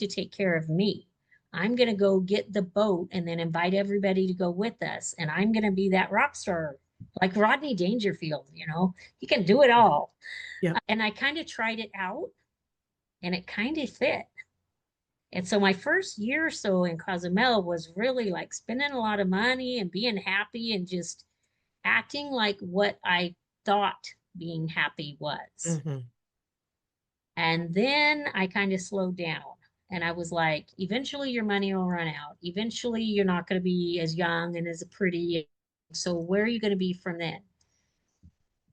take care of me. I'm going to go get the boat and then invite everybody to go with us. And I'm going to be that rock star like Rodney Dangerfield, he can do it all. yep, And I kind of tried it out and it kind of fit. And so my first year or so in Cozumel was really like spending a lot of money and being happy and just acting like what I thought being happy was. mhm, And then I kind of slowed down and I was like, eventually your money will run out. Eventually you're not going to be as young and as pretty. So where are you going to be from then?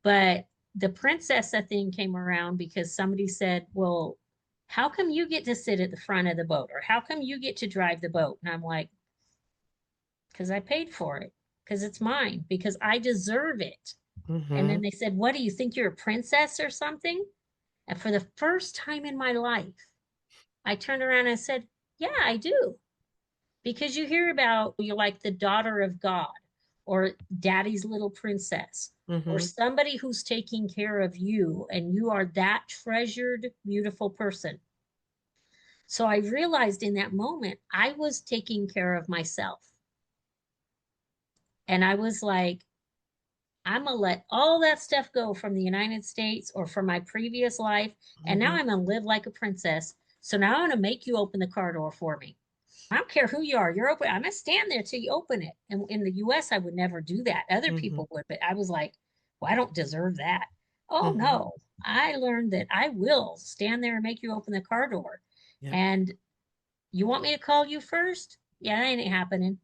But the princess thing came around because somebody said, well, how come you get to sit at the front of the boat? Or how come you get to drive the boat? And I'm like, because I paid for it, because it's mine, because I deserve it. And then mhm, they said, what do you think you're a princess or something? And for the first time in my life, I turned around and said, yeah, I do. Because you hear about you're like the daughter of God or daddy's little princess or mhm, somebody who's taking care of you and you are that treasured, beautiful person. So I realized in that moment, I was taking care of myself. And I was like, I'm gonna let all that stuff go from the United States or from my previous life. And now Mhm. I'm gonna live like a princess. So now I'm gonna make you open the car door for me. I don't care who you are. You're open. I'm gonna stand there till you open it. And in the US, I would never do that. Other Mhm. people would, but I was like, well, I don't deserve that. Oh Mhm. no. I learned that I will stand there and make you open the car door. Yeah. And you want me to call you first? Yeah, that ain't happening.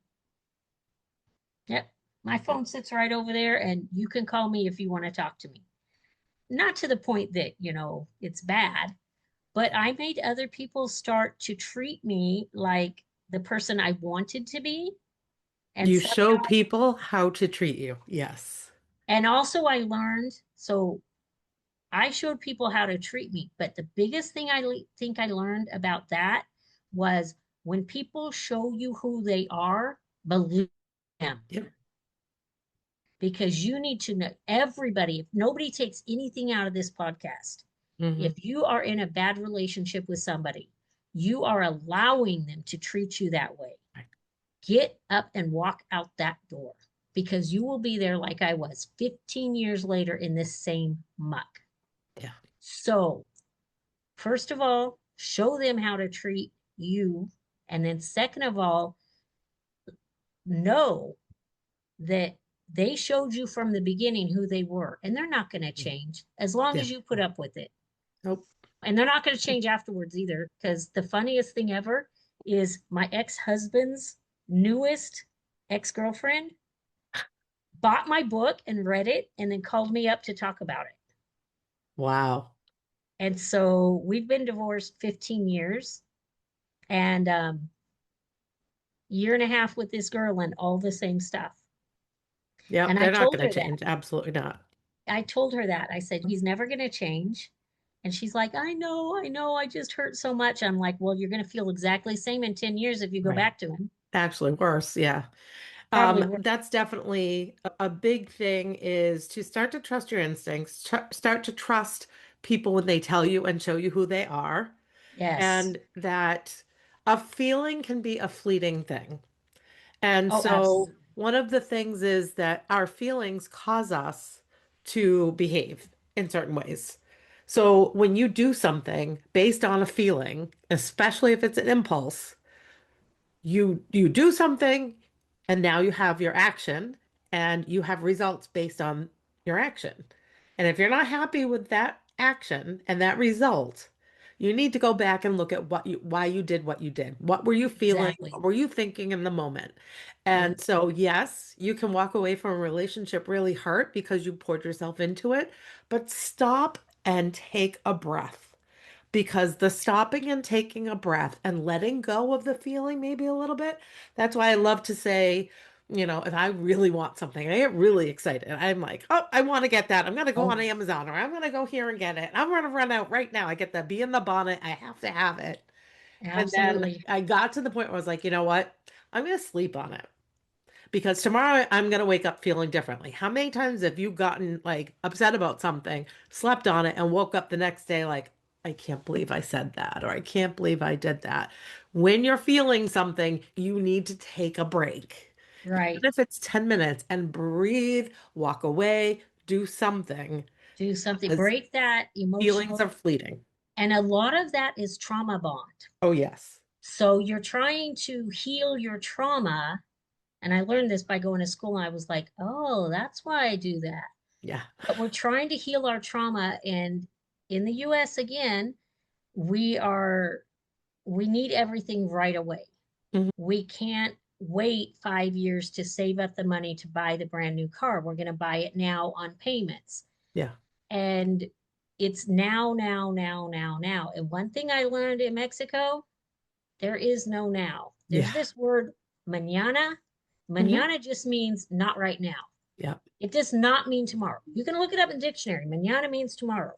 Yep. My Yep. phone sits right over there, and you can call me if you want to talk to me. Not to the point that, it's bad, but I made other people start to treat me like the person I wanted to be. And You show somehow, people how to treat you. Yes. and also I learned, so I showed people how to treat me. But the biggest thing think I learned about that was when people show you who they are, believe them. Yep. Because you need to know everybody, if nobody takes anything out of this podcast, Hmm. if you are in a bad relationship with somebody, you are allowing them to treat you that way. Get up and walk out that door because you will be there like I was 15 years later in this same muck. Yeah. So, first of all, show them how to treat you. And then, second of all, know that they showed you from the beginning who they were, and they're not going to change as long Yeah. as you put up with it. Nope. And they're not going to change afterwards either, because the funniest thing ever is my ex-husband's newest ex-girlfriend bought my book and read it and then called me up to talk about it. Wow. And so we've been divorced 15 years and year and a half with this girl and all the same stuff. Yep. And I They're not told going her to that. change. Absolutely not. I told her that. I said, he's never going to change. And she's like, I know, I just hurt so much. I'm like, well, you're going to feel exactly the same in 10 years if you go Right. back to him. Actually, worse. Yeah. Probably worse. That's definitely a big thing is to start to trust your instincts, start to trust people when they tell you and show you who they are, Yes. and that a feeling can be a fleeting thing. And Oh, so absolutely. one of the things is that our feelings cause us to behave in certain ways. So when you do something based on a feeling, especially if it's an impulse, you do something and now you have your action and you have results based on your action. And if you're not happy with that action and that result, you need to go back and look at why you did what you did. What were you feeling? Exactly. What were you thinking in the moment? Yep. And so, yes, you can walk away from a relationship really hurt because you poured yourself into it, but stop and take a breath because the stopping and taking a breath and letting go of the feeling maybe a little bit, that's why I love to say, if I really want something, I get really excited. I'm like, oh, I want to get that. I'm going to go on Oh, Amazon or I'm going to go here and get it. I'm going to run out right now. I get the bee in the bonnet. I have to have it. And then absolutely. I got to the point where I was like, you know what? I'm going to sleep on it because tomorrow I'm going to wake up feeling differently. How many times have you gotten like upset about something, slept on it, and woke up the next day like, I can't believe I said that, or I can't believe I did that? When you're feeling something, you need to take a break. Even Right. if it's 10 minutes and breathe, walk away, do something Do something, because break that feelings emotional. are fleeting. And a lot of that is trauma bond. Oh, yes. So you're trying to heal your trauma. And I learned this by going to school. And I was like, oh, that's why I do that. Yeah. But we're trying to heal our trauma. And in the US, again, we are, we need everything right away. Mhm. We can't wait 5 years to save up the money to buy the brand new car. We're going to buy it now on payments. Yeah. And it's now, now, now, now, now. And one thing I learned in Mexico, there is no now. There's Yeah. this word, mañana. Hmm. Mañana just means not right now. Yeah. It does not mean tomorrow. You can look it up in the dictionary. Mañana means tomorrow.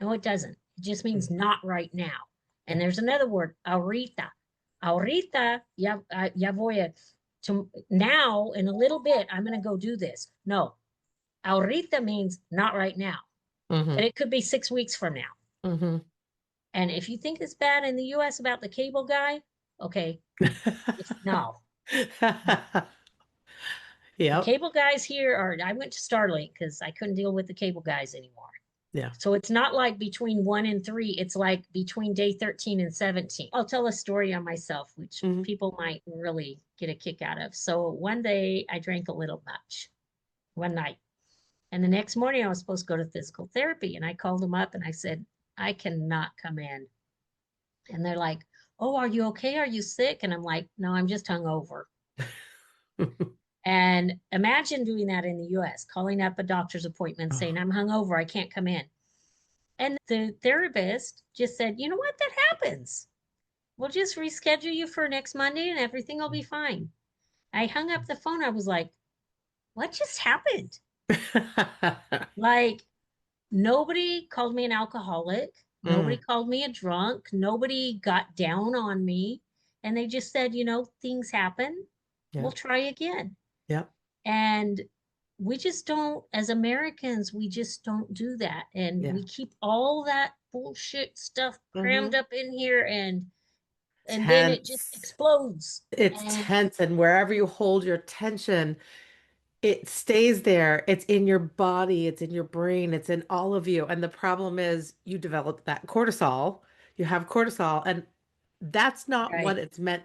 No, it doesn't. It just means not right now. And Yeah. there's another word, ahorita. Ahorita, ya voy a, to, now in a little bit, I'm going to go do this. No, ahorita means not right now, Hmm. but it could be 6 weeks from now. Hmm. And if you think it's bad in the US about the cable guy, okay, no, no. The Yep. cable guys here are, I went to Starlink because I couldn't deal with the cable guys anymore. Yeah. So it's not like between 1 and 3, it's like between day 13 and 17. I'll tell a story on myself, which Hmm. people might really get a kick out of. So one day I drank a little much one night. And the next morning I was supposed to go to physical therapy. And I called them up and I said, I cannot come in. And they're like, oh, are you okay? Are you sick? And I'm like, no, I'm just hungover. And imagine doing that in the US, calling up a doctor's appointment saying, Oh. I'm hungover, I can't come in. And the therapist just said, you know what? That happens. We'll just reschedule you for next Monday and everything will be fine. I hung up the phone. I was like, what just happened? Like, nobody called me an alcoholic. Nobody Mm, called me a drunk. Nobody got down on me. And they just said, things happen. yeah. We'll try again. Yeah. And we just don't, as Americans, we just don't do that. And Yeah. we keep all that bullshit stuff crammed Hmm. up in here and then it just Tense. explodes. It's And tense, and wherever you hold your tension, it stays there. It's in your body, it's in your brain, it's in all of you. And the problem is you develop that cortisol. You have cortisol, and that's not what right. it's meant.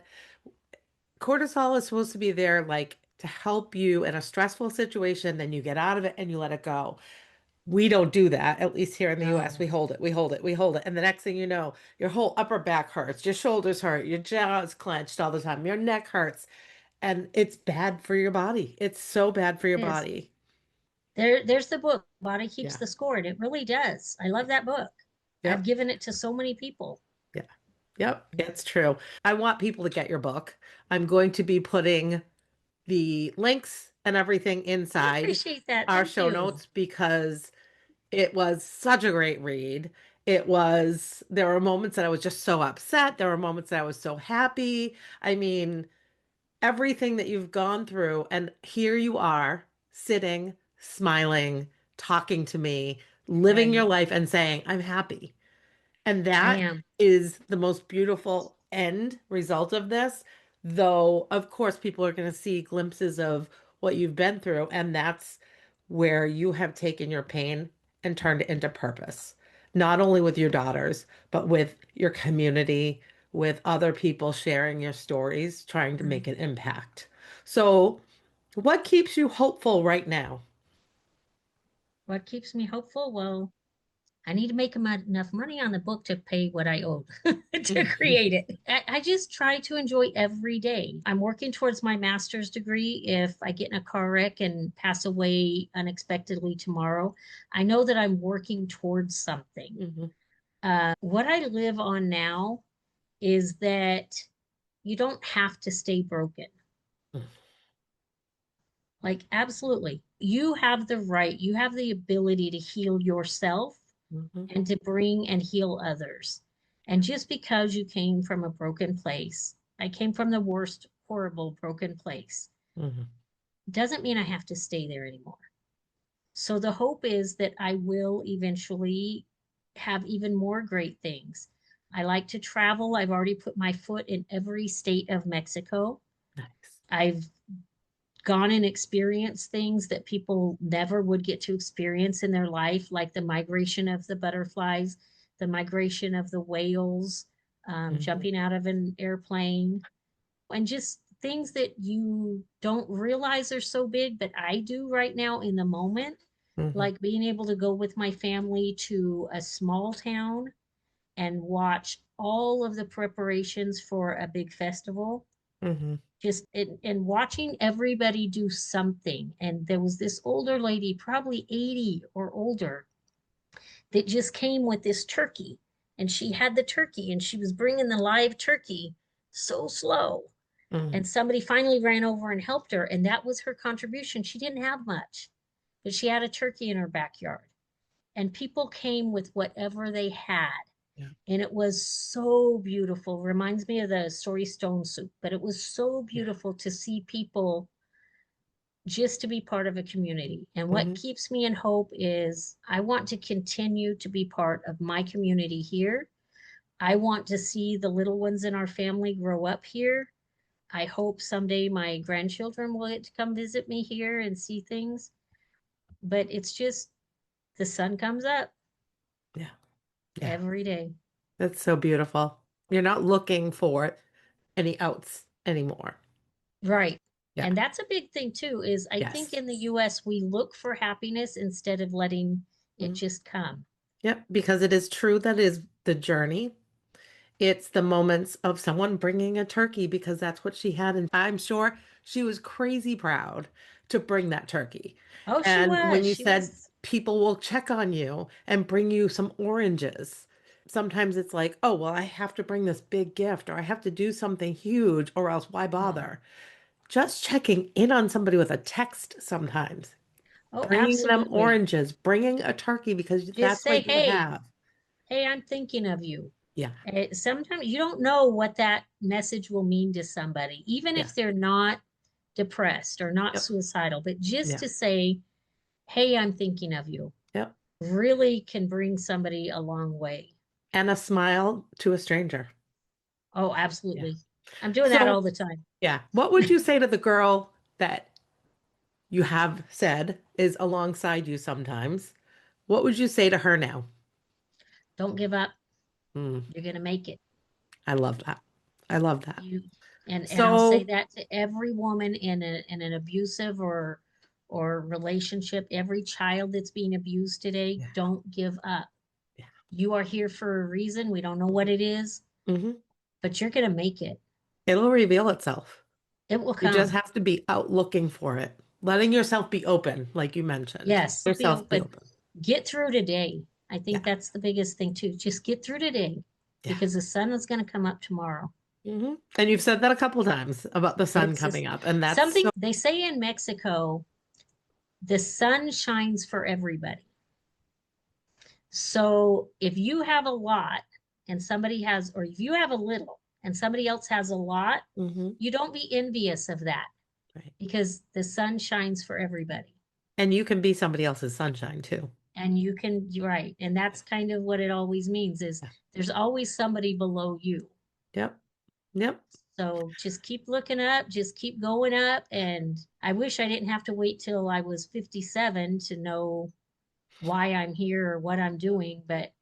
Cortisol is supposed to be there like to help you in a stressful situation, then you get out of it and you let it go. We don't do that, at least here in the US. No. We hold it, we hold it, we hold it. And the next thing you know, your whole upper back hurts, your shoulders hurt, your jaw is clenched all the time, your neck hurts. And it's bad for your body. It's so bad for your It is. body. There's the book, Body Keeps Yeah. the Score, and it really does. I love that book. I've Yep. given it to so many people. Yeah. Yep. It's true. I want people to get your book. I'm going to be putting the links and everything I inside appreciate that. our Thank show you. notes because it was such a great read. It was, there were moments that I was just so upset. There were moments that I was so happy. I mean, everything that you've gone through, and here you are sitting, smiling, talking to me, living your Right. life and saying, I'm happy. And I that am. is the most beautiful end result of this. Though, of course, people are going to see glimpses of what you've been through. And that's where you have taken your pain and turned it into purpose, not only with your daughters, but with your community, with other people sharing your stories, trying to Mm. make an impact. So, what keeps you hopeful right now? What keeps me hopeful? Well, I need to make enough money on the book to pay what I owed to create it. I just try to enjoy every day. I'm working towards my master's degree. If I get in a car wreck and pass away unexpectedly tomorrow, I know that I'm working towards something. Mhm. What I live on now is that you don't have to stay broken. Like, absolutely. You have the right, you have the ability to heal yourself Mhm. and to bring and heal others. And just because you came from a broken place, I came from the worst, horrible, broken place, Mhm. doesn't mean I have to stay there anymore. So the hope is that I will eventually have even more great things. I like to travel. I've already put my foot in every state of Mexico. Nice. I've gone and experienced things that people never would get to experience in their life, like the migration of the butterflies, the migration of the whales, Mhm. jumping out of an airplane, and just things that you don't realize are so big, but I do right now in the moment, Mhm. like being able to go with my family to a small town and watch all of the preparations for a big festival, Mhm. just and watching everybody do something. And there was this older lady, probably 80 or older, that just came with this turkey. And she had the turkey and she was bringing the live turkey so slow. Mhm. And somebody finally ran over and helped her. And that was her contribution. She didn't have much, but she had a turkey in her backyard. And people came with whatever they had. Yeah. And it was so beautiful. Reminds me of the story Stone Soup, but it was so Yeah. beautiful to see people just to be part of a community. And what Mhm. keeps me in hope is I want to continue to be part of my community here, I want to see the little ones in our family grow up here. I hope someday my grandchildren will get to come visit me here and see things. But it's just the sun comes up Yeah. Yeah. every day. That's so beautiful. You're not looking for any outs anymore. Right. Yeah. And that's a big thing too, is I think Yes. in the US we look for happiness instead of letting it Mm. just come. Yep. Because it is true that is the journey. It's the moments of someone bringing a turkey because that's what she had. And I'm sure she was crazy proud to bring that turkey. Oh, she And when was. you She said was. people will check on you and bring you some oranges, sometimes it's like, oh, well, I have to bring this big gift or I have to do something huge or else why Oh, bother? Just checking in on somebody with a text sometimes, oh, bringing them absolutely. oranges, bringing a turkey because Just that's say, what you hey, have. hey, I'm thinking of you. Yeah. Sometimes you don't know what that message will mean to somebody, even Yeah. if they're not depressed or not Yep. suicidal, but just Yeah. to say, hey, I'm thinking of you, Yep. really can bring somebody a long way. And a smile to a stranger. Oh, Yeah. absolutely. I'm doing that So, all the time. yeah, what would you say to the girl that you have said is alongside you sometimes? What would you say to her now? Don't give up. Mm, You're going to make it. I love that. I love that. You and I'll say So, that to every woman in an abusive or relationship, every child that's being abused today, yeah, don't give up. yeah. You are here for a reason. We don't know what it is, Hmm. but you're going to make it. It'll reveal itself. It will You just come. have to be out looking for it, letting yourself be open, like you mentioned. Yes, be Yourself be open. open. Get through today. I think Yeah, that's the biggest thing too. Just get through today yeah. because the sun is going to come up tomorrow. And you've said that a couple times about the sun It's coming just up, and that's something so, they say in Mexico, the sun shines for everybody. So if you have a lot and somebody has, or if you have a little and somebody else has a lot, mhm, you don't be envious of that right. because the sun shines for everybody. And you can be somebody else's sunshine too. And you can, you're right. And that's kind of what it always means is Yeah. there's always somebody below you. Yep. Yep. So just keep looking up, just keep going up. And I wish I didn't have to wait till I was 57 to know why I'm here or what I'm doing, but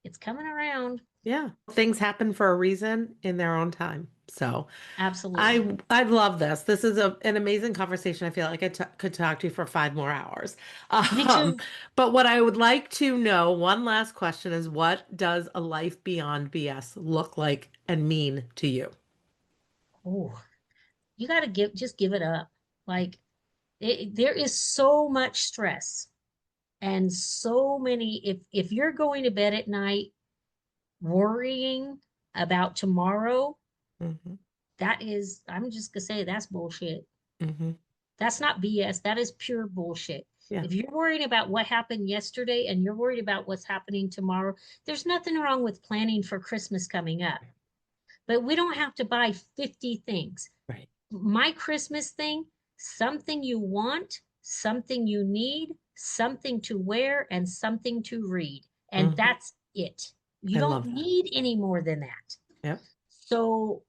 it's coming around. Yeah. Things happen for a reason in their own time. So Absolutely. I love this. This is an amazing conversation. I feel like I could talk to you for 5 more hours. Me Um, too. but what I would like to know, one last question is what does a life beyond BS look like and mean to you? Oh, you got to just give it up. Like there is so much stress and so many, if you're going to bed at night worrying about tomorrow, Hmm. that is, I'm just gonna say that's bullshit. Hmm. That's not BS. That is pure bullshit. Yeah. If you're worried about what happened yesterday and you're worried about what's happening tomorrow, there's nothing wrong with planning for Christmas coming up. But we don't have to buy 50 things. Right. My Christmas thing, something you want, something you need, something to wear, and something to read. And Hmm. that's it. You I don't love that. need any more than that. Yep. So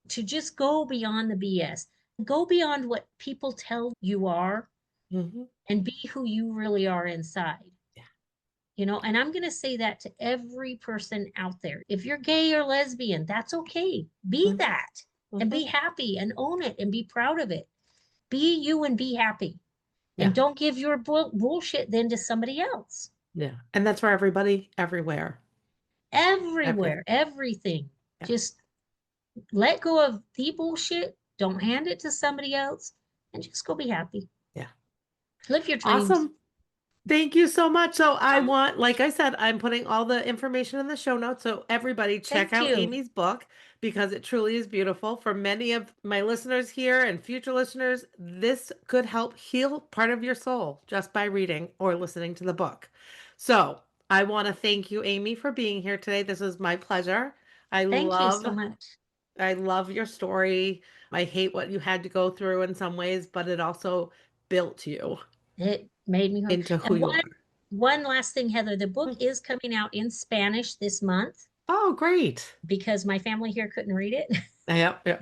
to just go beyond the BS, go beyond what people tell you are Hmm. and be who you really are inside. Yeah. And I'm going to say that to every person out there. If you're gay or lesbian, that's okay. Be Hmm. that and Hmm. be happy and own it and be proud of it. Be you and be happy. And Yeah. don't give your bullshit then to somebody else. Yeah. And that's for everybody, everywhere. Everywhere, Everything. everything. Yeah. Just let go of the bullshit. Don't hand it to somebody else and just go be happy. Yeah. Live your dreams. Awesome. Thank you so much. So I Oh, want, like I said, I'm putting all the information in the show notes. So everybody check thank out you. Amy's book because it truly is beautiful. For many of my listeners here and future listeners, this could help heal part of your soul just by reading or listening to the book. So I want to thank you, Amy, for being here today. This was my pleasure. I Thank you love, so much. I love your story. I hate what you had to go through in some ways, but it also built you It made me. into who And you one are. one last thing, Heather, the book is coming out in Spanish this month. Oh, great. because my family here couldn't read it. Yep, yep.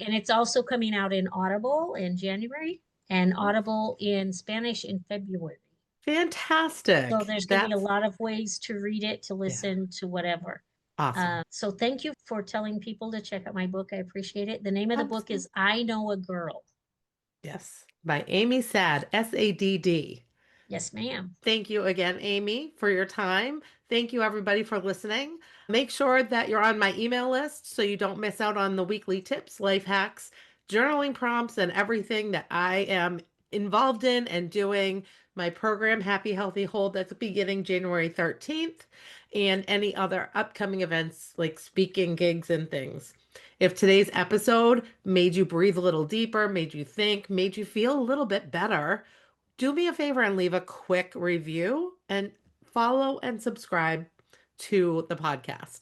And it's also coming out in Audible in January and Oh, Audible in Spanish in February. So fantastic. there's going to be a That's, lot of ways to read it, to yeah, listen to whatever. awesome. So thank you for telling people to check out my book. I appreciate it. The name of the book Absolutely. is I Know a Girl. Yes. By Amy Sadd, Sadd. Yes, ma'am. Thank you again, Amy, for your time. Thank you, everybody, for listening. Make sure that you're on my email list so you don't miss out on the weekly tips, life hacks, journaling prompts, and everything that I am involved in and doing. My program, Happy Healthy Whole, that's beginning January 13th, and any other upcoming events like speaking gigs and things. If today's episode made you breathe a little deeper, made you think, made you feel a little bit better, do me a favor and leave a quick review and follow and subscribe to the podcast.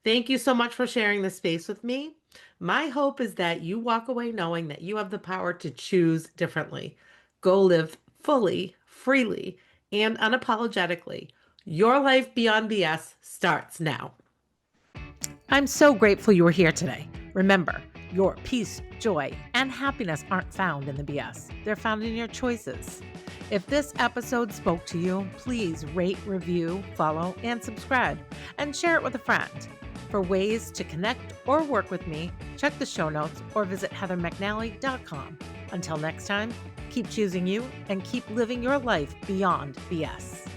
Thank you so much for sharing this space with me. My hope is that you walk away knowing that you have the power to choose differently. Go live fully, freely, and unapologetically. Your life beyond BS starts now. I'm so grateful you were here today. Remember, your peace, joy, and happiness aren't found in the BS. They're found in your choices. If this episode spoke to you, please rate, review, follow, and subscribe, and share it with a friend. For ways to connect or work with me, check the show notes or visit heathermcnally.com. Until next time, keep choosing you and keep living your life beyond BS.